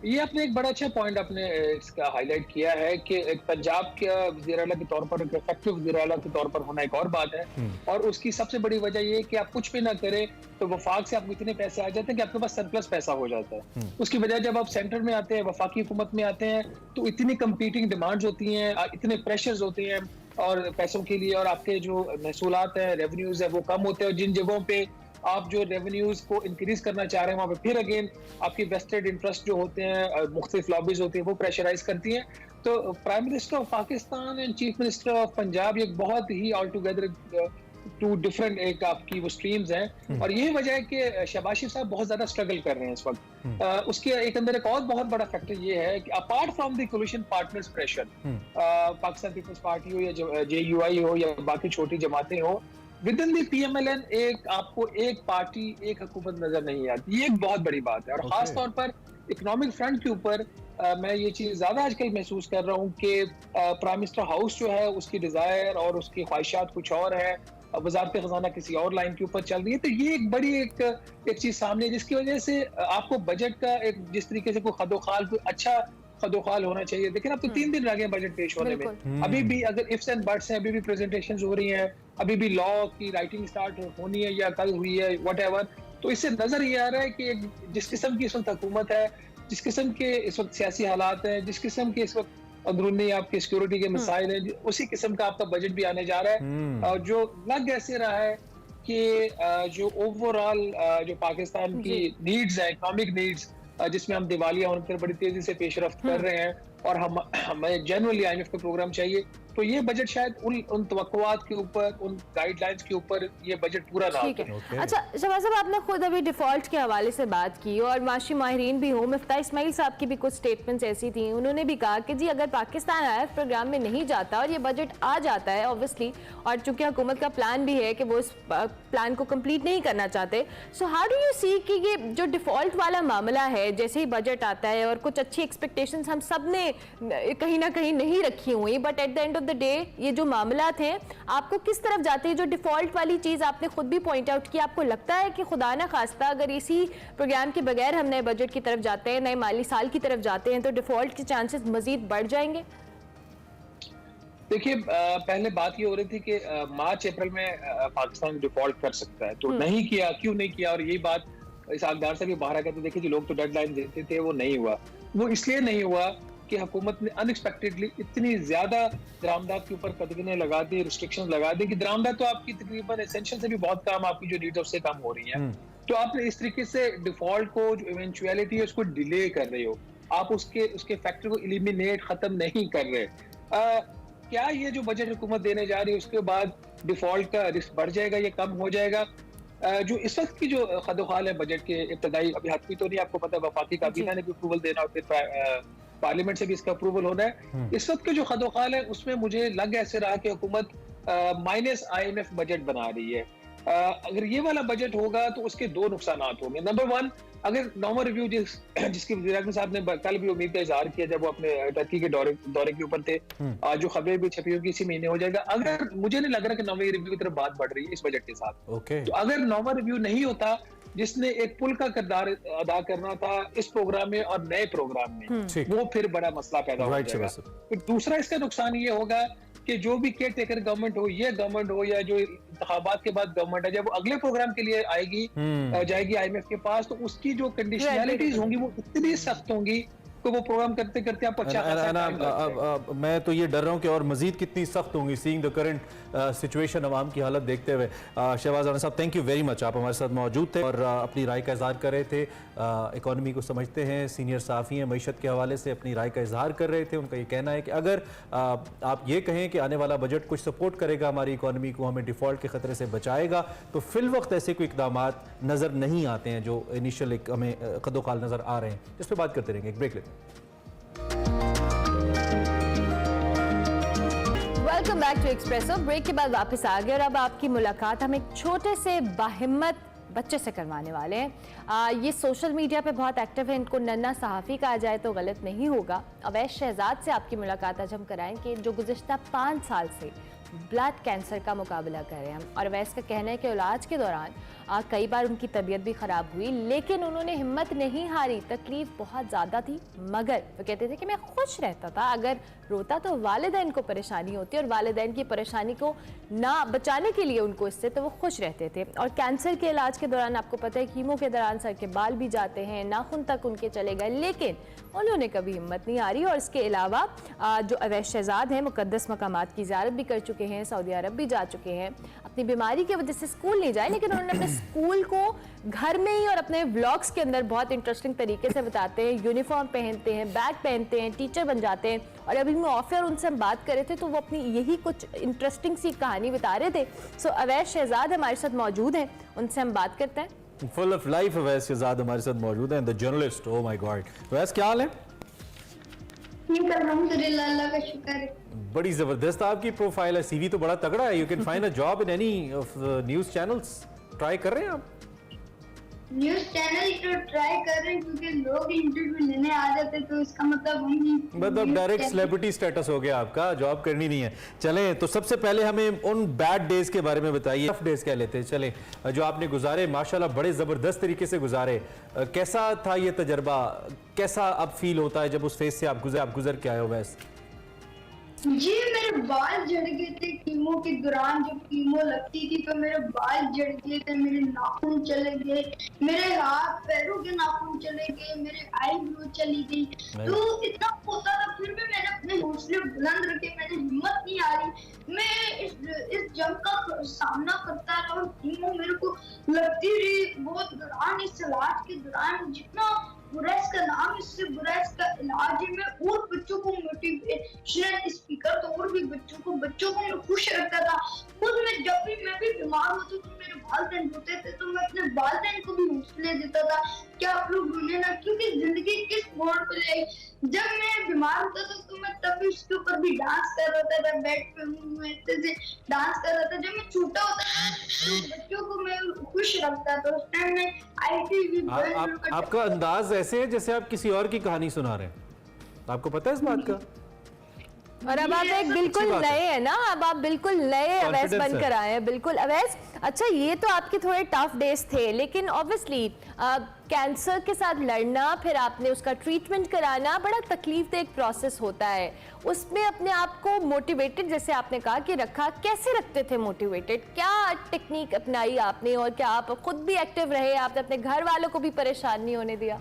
ये आपने एक बड़ा अच्छा पॉइंट आपने इसका हाईलाइट किया है कि एक पंजाब के वज़ीर आला के तौर पर, एक इफेक्टिव वज़ीर आला के तौर पर होना एक और बात है, और उसकी सबसे बड़ी वजह ये है कि आप कुछ भी ना करें तो वफाक से आपको इतने पैसे आ जाते हैं कि आपके पास सरप्लस पैसा हो जाता है। उसकी वजह जब आप सेंटर में आते हैं, वफाकी हुकूमत में आते हैं, तो इतनी कंपीटिंग डिमांड्स होती हैं, इतने प्रेशर्स होते हैं और पैसों के लिए, और आपके जो महसूलात हैं, रेवेन्यूज है वो कम होते हैं, और जिन जगहों पे आप जो रेवेन्यूज को इंक्रीज करना चाह रहे हैं वहां पे फिर अगेन आपकी वेस्टेड इंटरेस्ट जो होते हैं, मुख्तलिफ लॉबीज होती हैं, वो प्रेशराइज करती हैं। तो prime minister of Pakistan and chief minister of Punjab एक बहुत ही ऑल टुगेदर 2 डिफरेंट एक आपकी वो स्ट्रीम्स हैं, और यही वजह है कि शहबाज शरीफ साहब बहुत ज्यादा स्ट्रगल कर रहे हैं इस वक्त। उसके एक अंदर एक और बहुत बड़ा फैक्टर ये है कि apart from the coalition partners pressure, Pakistan people's party हो या JUI हो या बाकी छोटी जमातें हो, विद इन दी PMLN एक आपको एक पार्टी, एक हुकूमत नजर नहीं आती। ये एक बहुत बड़ी बात है, और खास तौर पर इकोनॉमिक फ्रंट के ऊपर मैं ये चीज ज्यादा आजकल महसूस कर रहा हूँ कि प्राइम मिनिस्टर हाउस जो है उसकी डिजायर और उसकी ख्वाहिशात कुछ और है, वजारत खजाना किसी और लाइन के ऊपर चल रही है। तो ये एक बड़ी एक चीज सामने है जिसकी वजह से आपको बजट का एक जिस तरीके से कोई खदोखाल, कोई अच्छा खदोखाल होना चाहिए। लेकिन अब तो 3 दिन लगे बजट पेश होने में, अभी भी अगर इफ्स एंड बट्स हैं, अभी भी प्रेजेंटेशंस हो रही हैं, अभी भी लॉ की राइटिंग स्टार्ट होनी है या कल हुई है, व्हाटएवर। तो इससे नजर ये आ रहा है कि जिस किस्म की इस वक्त हुकूमत है, जिस किस्म के इस वक्त सियासी हालात हैं, जिस किस्म के इस वक्त अंदरूनी आपके सिक्योरिटी के मसाइल हैं, उसी किस्म का आपका बजट भी आने जा रहा है। और जो लग ऐसे रहा है कि जो ओवरऑल जो पाकिस्तान की नीड्स है, इकोनॉमिक नीड्स, जिसमें हम दिवालिया होने पर बड़ी तेजी से पेशरफ्त कर रहे हैं, और हमें जनरली IMF का प्रोग्राम चाहिए। तो ये बजट शायद उन तवक्कुआत के ऊपर, उन गाइडलाइंस के ऊपर ये बजट पूरा ना हो। अच्छा शहबाज साहब, आपने खुद अभी डिफॉल्ट के हवाले से बात की और माशी माहिरीन भी हो, मिफ्ता इस्माइल साहब की भी कुछ स्टेटमेंट्स ऐसी थी, उन्होंने भी कहा कि जी अगर पाकिस्तान IMF प्रोग्राम में नहीं जाता और ये बजट आ जाता है ऑब्वियसली, और चूंकि हुकूमत का प्लान भी है कि वो इस प्लान को कंप्लीट नहीं करना चाहते, सो हाउ डू यू सी कि ये जो डिफॉल्ट वाला मामला है, जैसे ही बजट आता है और कुछ अच्छी एक्सपेक्टेशंस हम सब ने कहीं ना कहीं नहीं रखी हुई, but at the end of the day ये जो मामला थे आपको किस तरफ जाते हैं? जो डिफॉल्ट वाली चीज आपने खुद भी पॉइंट आउट की, आपको लगता है कि खुदा ना खास्ता अगर इसी प्रोग्राम के बगैर हम नए बजट की तरफ जाते हैं, नए माली साल की तरफ जाते हैं, तो डिफॉल्ट के चांसेस मजीद बढ़ जाएंगे? देखिए, पहले बात ये हो रही थी कि मार्च अप्रैल में पाकिस्तान डिफॉल्ट कर सकता है, तो नहीं किया, क्यों नहीं किया? और यही बात इस आगदार से भी बाहर आकर देखिए जो लोग तो डेडलाइन देते थे वो नहीं हुआ। वो इसलिए नहीं हुआ कि हुकूमत ने अनएक्सपेक्टेडली इतनी ज्यादा दरामदात के ऊपर कदगने लगा दी, रिस्ट्रिक्शंस लगा दी कि दरामदात तो आपकी तकरीबन एसेंशियल से भी बहुत कम, आपकी जो नीड्स उससे कम हो रही हैं। तो आपने इस तरीके से डिफॉल्ट को जो इवेंचुअलिटी है उसको डिले कर रहे हो, आप उसके फैक्टर को एलिमिनेट खत्म नहीं कर रहे। क्या ये जो बजट हुकूमत देने जा रही है उसके बाद डिफॉल्ट का रिस्क बढ़ जाएगा या कम हो जाएगा? जो इस वक्त की जो खदोखाल है बजट के इब्तदाई, अभी हाथ तो नहीं, आपको पता है वफाकी काबीना ने भी अप्रूवल देना और फिर पार्लियामेंट से भी इसका अप्रूवल होना है। इस वक्त के जो खदोखाल है उसमें मुझे लग ऐसे रहा कि हुकूमत माइनस IMF बजट बना रही है। अगर ये वाला बजट होगा तो उसके दो नुकसान होंगे। नंबर वन, अगर नॉर्मल रिव्यू जिसकी वज़ीर-ए-आज़म साहब ने कल भी उम्मीद का इजहार किया जब वो अपने टर्की के दौरे के ऊपर थे, जो खबरें भी छपी होगी इसी महीने हो जाएगा। अगर मुझे नहीं लग रहा कि नॉर्मल रिव्यू की तरफ बात बढ़ रही है इस बजट के साथ, तो अगर नॉर्मल रिव्यू नहीं होता जिसने एक पुल का किरदार अदा करना था इस प्रोग्राम में और नए प्रोग्राम में, वो फिर बड़ा मसला पैदा हो जाएगा। फिर दूसरा इसका नुकसान ये होगा कि जो भी केयर टेकर गवर्नमेंट हो, ये गवर्नमेंट हो या जो इंतखाबात के बाद गवर्नमेंट है, जब वो अगले प्रोग्राम के लिए जाएगी IMF के पास, तो उसकी जो कंडीशनैलिटीज होंगी वो इतनी सख्त होंगी तो वो प्रोग्राम करते करते आपको अच्छा मैं तो ये डर रहा हूँ कि और मजीद कितनी सख्त होंगी, सीइंग द करंट सिचुएशन, अवाम की हालत देखते हुए। शहबाज राना साहब, थैंक यू वेरी मच, आप हमारे साथ मौजूद थे और अपनी राय का इजहार कर रहे थे। इकॉनमी को समझते हैं, सीनियर सहाफ़ी हैं, मईशत के हवाले से अपनी राय का इजहार कर रहे थे। उनका ये कहना है कि अगर आप ये कहें कि आने वाला बजट कुछ सपोर्ट करेगा हमारी इकॉनमी को, हमें डिफ़ॉल्ट के ख़तरे से बचाएगा, तो फिल वक्त ऐसे कोई इकदाम नज़र नहीं आते हैं जो इनिशियल एक हमें कदोकाल नज़र आ रहे हैं। इस पर बात करते रहेंगे, एक ब्रेक लेते हैं। Welcome back to Expresso. Break के बाद वापस आ गए और अब आपकी मुलाकात हम एक छोटे से बाहिम्मत बच्चे से करवाने वाले हैं। ये सोशल मीडिया पे बहुत एक्टिव है, इनको नन्ना सहाफ़ी कहा जाए तो गलत नहीं होगा। अवैस शहजाद से आपकी मुलाकात आज हम कराएंगे जो गुज़िश्ता 5 साल से ब्लड कैंसर का मुकाबला कर रहे हैं। और अवैस का कहना है कि इलाज के दौरान कई बार उनकी तबीयत भी ख़राब हुई, लेकिन उन्होंने हिम्मत नहीं हारी। तकलीफ बहुत ज़्यादा थी, मगर वो कहते थे कि मैं खुश रहता था। अगर रोता तो वालिदैन को परेशानी होती, और वालिदैन की परेशानी को ना बचाने के लिए उनको इससे तो वो खुश रहते थे। और कैंसर के इलाज के दौरान आपको पता है कीमो के दौरान सर के बाल भी जाते हैं, नाखून तक उनके चले गए, लेकिन उन्होंने कभी हिम्मत नहीं हारी। और इसके अलावा जो अवैस शहजाद हैं मुक़द्दस मकामात की ज़ियारत भी कर चुके हैं, सऊदी अरब भी जा चुके हैं। अपनी बीमारी की वजह से स्कूल नहीं जाए, लेकिन उन्होंने अपने स्कूल को घर में ही और अपने व्लॉग्स के अंदर बहुत इंटरेस्टिंग तरीके से बताते हैं। यूनिफॉर्म पहनते हैं, बैग पहनते हैं, टीचर बन जाते हैं। और अभी मैं ऑफ एयर उनसे हम बात कर रहे थे तो वो अपनी यही कुछ इंटरेस्टिंग सी कहानी बता रहे थे। सो अवैस शहजाद हमारे साथ मौजूद हैं, उनसे हम बात करते हैं। Full of life Awais Shahzad हमारे साथ मौजूद हैं, the journalist. Oh my God, Awais क्या हाल है? अल्हम्दुलिल्लाह, अल्लाह का शुक्र है। बड़ी जबरदस्त आपकी प्रोफाइल है, CV तो बड़ा तगड़ा है। You can find a job in any of news channels. Try कर रहे हैं आप? न्यूज़ चैनल तो ट्राई कर रहे हैं क्योंकि लोग इंटरव्यू लेने आ जाते, तो इसका मतलब डायरेक्ट सेलिब्रिटी स्टेटस हो गया आपका, जॉब करनी नहीं है। चलें, तो सबसे पहले हमें उन बैड डेज के बारे में बताइए। टफ डेज कह लेते हैं, चलें, जो आपने गुजारे, माशाल्लाह बड़े ज़बरदस्त तरीके से गुजारे। कैसा था ये तजर्बा? कैसा अब फील होता है जब उस फेज से आप गुजर के आए हो? वैसे जी, मेरे बाल झड़ गए थे कीमो के दौरान। जब कीमो लगती थी तो मेरे बाल झड़ गए थे, मेरे नाखून चले गए, मेरे हाथ पैरों के नाखून चले गए, मेरे आईब्रो चली गई। तो इतना होता था, फिर भी मैंने अपने हौसले बुलंद रखे, मैंने हिम्मत नहीं हारी। मैं इस जंग का सामना करता रहा और कीमो मेरे को लगती रही। बहुत दौरान इस इलाज के दौरान जितना बुरा इसका नाम, इससे बुरा इसका इलाज है। मैं और बच्चों को मोटिवेशनल स्पीकर, तो और भी बच्चों को मैं खुश रखता था। खुद में जब भी मैं भी बीमार होती तो मेरे वालिदैन होते थे तो मैं अपने वालिदैन को भी हौसले देता था कि आप लोग रोने ना, क्योंकि जिंदगी किस मोड़ पे ले। जब मैं बीमार होता था तो मैं तभी उसके ऊपर भी डांस कर रहा था, बेड पे से डांस कर रहा था। जब मैं छोटा होता था तो बच्चों को मैं खुश रखता था। उस टाइम में IT आपका अंदाज ऐसे है जैसे आप किसी और की कहानी सुना रहे हैं, आपको पता है इस बात का? और अब आप एक बिल्कुल नए हैं ना, अब आप बिल्कुल नए अवैस बनकर आए हैं। बिल्कुल अवैस, अच्छा ये तो आपके थोड़े टफ डेज थे, लेकिन ऑब्वियसली कैंसर के साथ लड़ना, फिर आपने उसका ट्रीटमेंट कराना, बड़ा तकलीफ एक प्रोसेस होता है। उसमें अपने आप को मोटिवेटेड, जैसे आपने कहा कि रखा, कैसे रखते थे मोटिवेटेड? क्या टेक्निक अपनाई आपने और क्या आप खुद भी एक्टिव रहे? आपने अपने घर वालों को भी परेशान नहीं होने दिया?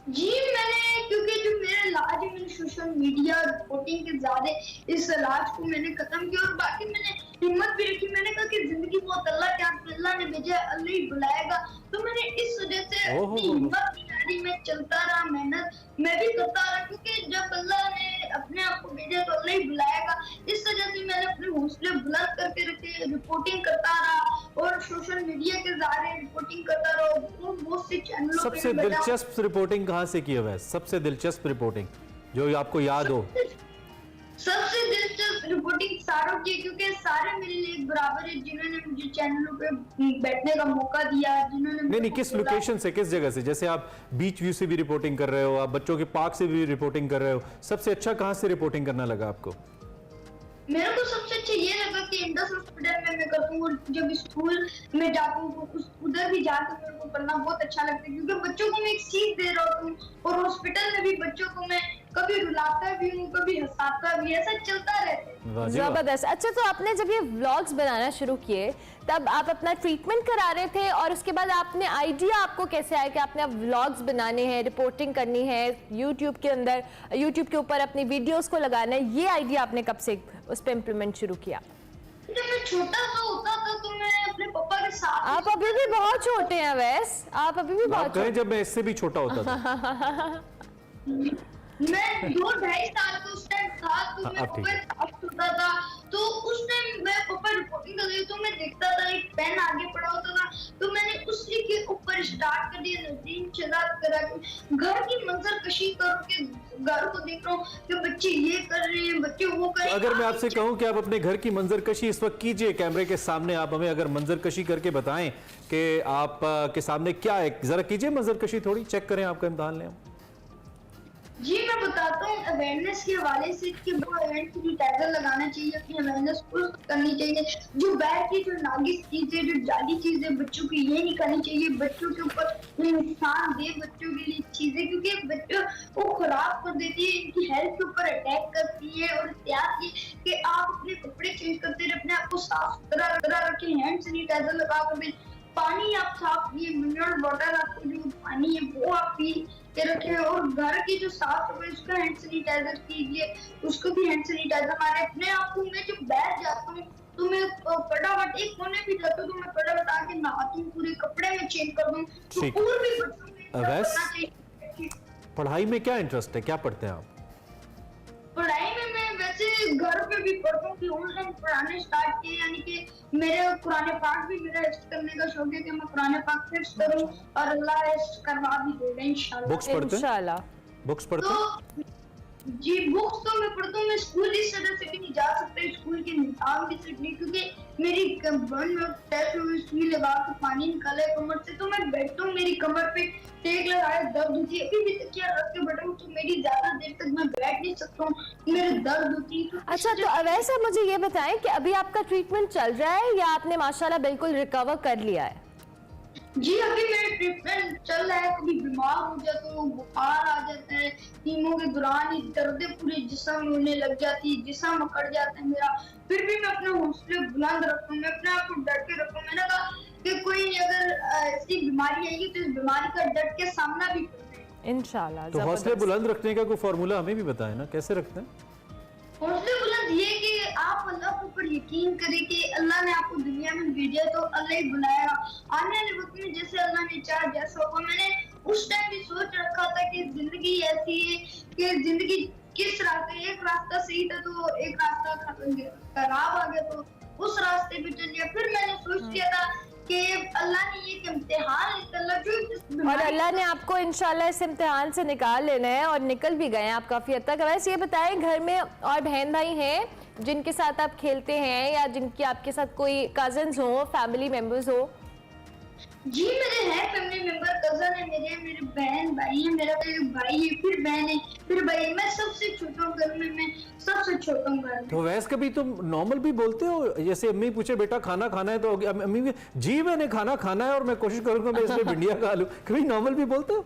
जी, मैंने, क्योंकि जो मेरा इलाज है, मैंने सोशल मीडिया रिपोर्टिंग के ज़्यादा इस इलाज को मैंने खत्म किया। और बाकी मैंने हिम्मत भी रखी। मैंने कहा कि जिंदगी बहुत अल्लाह के हाथ में, अल्लाह ने भेजा, अल्लाह ही बुलाएगा। तो मैंने इस वजह से अपनी हिम्मत नहीं हारी, मैं चलता रहा, मेहनत मैं भी करता रहा, क्योंकि जब अल्लाह ने अपने आप को भेजा तो अल्लाह ही बुलाएगा। इस वजह से मैंने अपने हौसले बुलंद करके रखे, रिपोर्टिंग करता रहा और सोशल मीडिया के ज़रिए रिपोर्टिंग करता रहा। और बहुत से चैनलों पे सबसे दिलचस्प रिपोर्टिंग कहाँ से की है वैसे? सबसे दिलचस्प रिपोर्टिंग जो आपको याद हो? सबसे दिलचस्प रिपोर्टिंग सारों की, क्योंकि सारे मेरे लिए बराबर है, जिन्होंने मुझे चैनलों पे बैठने का मौका दिया, जिन्होंने नहीं, किस लोकेशन से, किस जगह से? जैसे आप बीच व्यू से भी रिपोर्टिंग कर रहे हो, आप बच्चों के पार्क से भी रिपोर्टिंग कर रहे हो, सबसे अच्छा कहाँ से रिपोर्टिंग करना लगा आपको? मेरे को सबसे अच्छा ये लगा कि इंडस हॉस्पिटल में मैं करता हूँ, और जब स्कूल में जाता हूँ तो उधर भी जाकर मेरे को करना बहुत अच्छा लगता है, क्योंकि बच्चों को मैं एक सीख दे रहा हूँ, और हॉस्पिटल में भी बच्चों को मैं कभी रुलाता भी हूँ, कभी हंसाता भी, ऐसा चलता रहता है। जबरदस्त। अच्छा, तो आपने जब ये व्लॉग्स बनाना शुरू किए तब आप अपना ट्रीटमेंट करा रहे थे, और उसके बाद आपने आइडिया आपको कैसे आया कि आपने अब व्लॉग्स बनाने हैं, रिपोर्टिंग करनी है, यूट्यूब के अंदर, यूट्यूब के ऊपर अपनी वीडियोस को लगाना है, ये आइडिया आपने कब से उस पर इम्प्लीमेंट शुरू किया? जब मैं छोटा सा होता था तो मैं अपने पापा के साथ। आप अभी भी बहुत छोटे हैं वैस, आप अभी भी बहुत कहें जब मैं इससे भी छोटा होता था। मैं 2-2.5 साल का उस टाइम था, तो मैं अब ठीक है। पापा होता था, तो उस टाइम मैं पापा रिपोर्टिंग कर रही तो मैं देखता था एक पेन आगे पड़ा होता था, तो मैंने उसी के ऊपर स्टार्ट कर दिया, नजदीक चला करा के घर की मंजर कशी करो के घर को देख रहा हूँ कि बच्चे ये कर रहे हैं, बच्चे वो कर रहे हैं। अगर मैं आपसे कहूं कि आप अपने घर की मंजरकशी इस वक्त कीजिए कैमरे के सामने, आप हमें अगर मंजरकशी करके बताएं कि आप के सामने क्या है, जरा कीजिए मंजरकशी, थोड़ी चेक करें, आपका इम्तिहान लें। जी मैं बताता हूँ अवेयरनेस के हवाले से कि वो सैनिटाइजर लगाना चाहिए, अपनी अवेयरनेस को करनी चाहिए, जो बैड की जो नागिस चीजें, जो जाली चीजें बच्चों की ये नहीं करनी चाहिए, बच्चों के ऊपर नुकसान दे बच्चों के लिए चीजें, क्योंकि बच्चों को खराब कर देती है, इनकी हेल्थ के ऊपर अटैक करती है। और एहतियात ये कि आप अपने कपड़े चेंज करते रहे, अपने आप को साफ सुथरा रखें, हैंड सैनिटाइजर लगा कर, पानी आप साफ पिए, मिनरल वाटर आपको जो पानी है वो आप पी के रखें, और घर की जो साफ सफाई उसका हैंड सैनिटाइजर कीजिए, उसको भी हैंड सैनिटाइजर मारे। अपने आप को मैं जब बैठ जाता हूँ तो मैं फटाफट एक कोने भी जाता हूँ तो मैं फटाफट आके नहाती हूँ, पूरे कपड़े में चेंज कर दूँ, तो और भी बच्चों को करना चाहिए। पढ़ाई में क्या इंटरेस्ट है, क्या पढ़ते हैं आप? पढ़ाई में मैं वैसे घर पे भी पढ़ता हूँ कि ऑनलाइन पढ़ाने स्टार्ट किए, यानी कि मेरे कुरान पाक भी मेरा हिफ्ज़ करने का शौक है कि मैं कुरान पाक हिफ्ज़ करूँ, और अल्लाह हिफ्ज़ करवा भी देगा इंशाल्लाह। बुक्स पढ़ते हैं? इंशाल्लाह। बुक्स पढ़ते हैं? जी बुक्स तो मैं पढ़ता हूँ, मैं स्कूल इस तरह से भी नहीं जा सकता, स्कूल के निज़ाम भी से नहीं, क्योंकि मेरी बन में टेस्ट में सुई लगा के पानी निकाला है कमर से, तो मैं बैठता हूँ मेरी कमर पे टेक लगाए, दर्द होती है, अभी भी तकिया रख के बैठा हूँ तो मेरी ज्यादा देर तक मैं बैठ नहीं सकता हूँ, मेरे दर्द होती है। अच्छा, तो अवैस साहब मुझे ये बताएं कि अभी आपका ट्रीटमेंट चल रहा है या आपने माशाल्लाह बिल्कुल रिकवर कर लिया है? जी अभी मेरा ट्रीटमेंट चल रहा है, कभी बीमार हो जाता हूँ, बुखार आ जाता है, कीमो के दौरान ही दर्दें पूरे जिस्म में होने लग जाती है, जिस्म अकड़ जाता है मेरा, फिर भी मैं अपने हौसले बुलंद रखता हूँ, मैं अपने आप को डट के रखता हूँ। मैंने कहा कि कोई अगर ऐसी बीमारी आएगी तो इस बीमारी का डट के सामना भी करना है इंशाल्लाह। तो हौसले बुलंद रखने का कोई फॉर्मूला हमें भी बताएं ना, कैसे रखते हैं? हौसले बुलंद ये कि आप अल्लाह के ऊपर यकीन करें कि अल्लाह ने आपको दुनिया में भेजा तो अल्लाह ही बुलाएगा, आने वाले वक्त में जैसे अल्लाह ने चाहा जैसा होगा। मैंने उस टाइम भी सोच रखा था कि जिंदगी ऐसी है कि जिंदगी किस रास्ते, एक रास्ता सही था तो एक रास्ता खराब आ गया तो उस रास्ते पे चल गया, फिर मैंने सोच लिया था कि अल्लाह ने ये इम्तिहान निकाला जो, और अल्लाह ने आपको इंशाल्लाह इस इम्तिहान से निकाल लेना है, और निकल भी गए हैं आप काफ़ी हद तक। वैसे ये बताएं, घर में और बहन भाई हैं जिनके साथ आप खेलते हैं, या जिनकी आपके साथ कोई कजन्स हो, फैमिली मेम्बर्स हो? जी मेरे हैं फैमिली मेंबर, कजन है मेरे बहन भाई है, मेरा एक भाई है, फिर बहन है, फिर भाई है, मैं सबसे छोटा हूँ घर में, मैं सबसे छोटा हूँ घर में। तो वैसे कभी तुम नॉर्मल भी बोलते हो, जैसे अम्मी पूछे बेटा खाना खाना है तो अम्मी भी जी मैंने खाना खाना है और मैं कोशिश करूंगा मैं इसमें भिंडियां खा लूं, कभी नॉर्मल भी बोलते हो?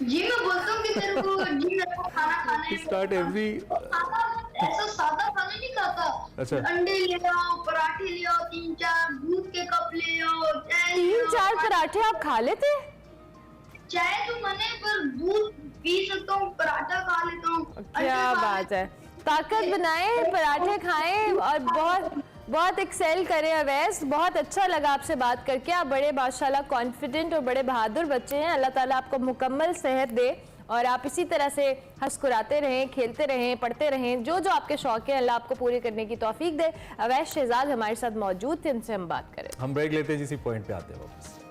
जी मैं बोलता हूँ कि तेरे को जी मेरे को खाना खाना है, स्टार्ट एवरी ऐसा सादा खाना नहीं खाता। अच्छा। अंडे ले आओ, पराठे ले आओ, 3-4 दूध के कप ले आओ, चाय ले आओ। 3-4 पराठे आप खा लेते? चाय तो मने पर दूध पी सकता हूँ, पराठा खा लेता हूँ। क्या बात है, ताकत बनाएं, पराठे खाएं और बहुत बहुत एक्सेल करें। अवैस, बहुत अच्छा लगा आपसे बात करके, आप बड़े माशाल्लाह कॉन्फिडेंट और बड़े बहादुर बच्चे हैं। अल्लाह ताला आपको मुकम्मल सेहत दे और आप इसी तरह से हंसकुराते रहें, खेलते रहें, पढ़ते रहें, जो जो आपके शौक है अल्लाह आपको पूरे करने की तौफीक दे। अवैस शहजाद हमारे साथ मौजूद थे, उनसे हम बात करें। हम ब्रेक लेते हैं, इसी पॉइंट पे आते हैं वापस।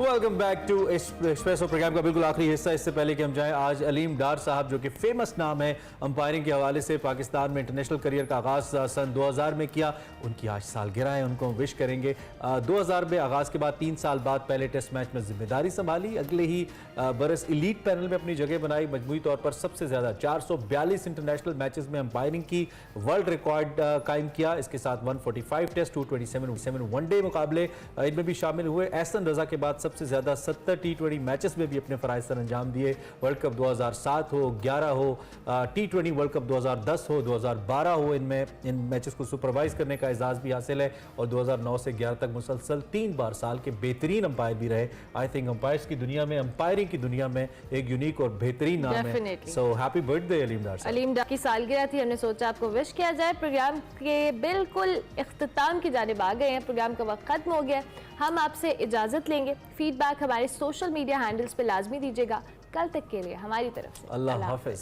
Welcome back to Espresso programme का बिल्कुल आखिरी हिस्सा। इससे पहले कि हम जाएं, आज अलीम डार साहब जो कि फेमस नाम है अंपायरिंग के हवाले से, पाकिस्तान में इंटरनेशनल करियर का आगाज़ सन 2000 में किया। उनकी आज सालगिरह है, उनको विश करेंगे। 2000 में आगाज़ के बाद 3 साल बाद पहले टेस्ट मैच में जिम्मेदारी संभाली, अगले ही बरस इलीट पैनल में अपनी जगह बनाई। मजमूई तौर पर सबसे ज़्यादा 442 इंटरनेशनल मैचेस में अंपायरिंग की, वर्ल्ड रिकॉर्ड कायम किया। इसके साथ 145 टेस्ट, 227 वनडे मुकाबले इनमें भी शामिल हुए। एहसन रजा के बाद सबसे ज़्यादा 70 T20 मैचेस में भी अपने फ़राइज़ सर अंजाम दिए। वर्ल्ड कप 2007 हो, 11 हो, T20 वर्ल्ड कप 2010 हो, 2012 हो, इनमें इन मैचेस को सुपरवाइज़ करने का एजाज़ भी हासिल है। और 2009 से 11 तक मुसलसल 3 बार साल के बेहतरीन अंपायर भी रहे। आई थिंक अंपायर्स की दुनिया में, अंपायरिंग की दुनिया में एक यूनिक और बेहतरीन नाम है। सो हैप्पी बर्थडे अलीम डार साहब। अलीम डार की सालगिरह थी, हमने सोचा आपको विश किया जाए। प्रोग्राम के बिल्कुल इख्तिताम की जानिब आ गए हैं, प्रोग्राम का वक्त खत्म हो गया। हम आपसे इजाज़त लेंगे। फीडबैक हमारे सोशल मीडिया हैंडल्स पे लाजमी दीजिएगा। कल तक के लिए हमारी तरफ से अल्लाह हाफ़िज़।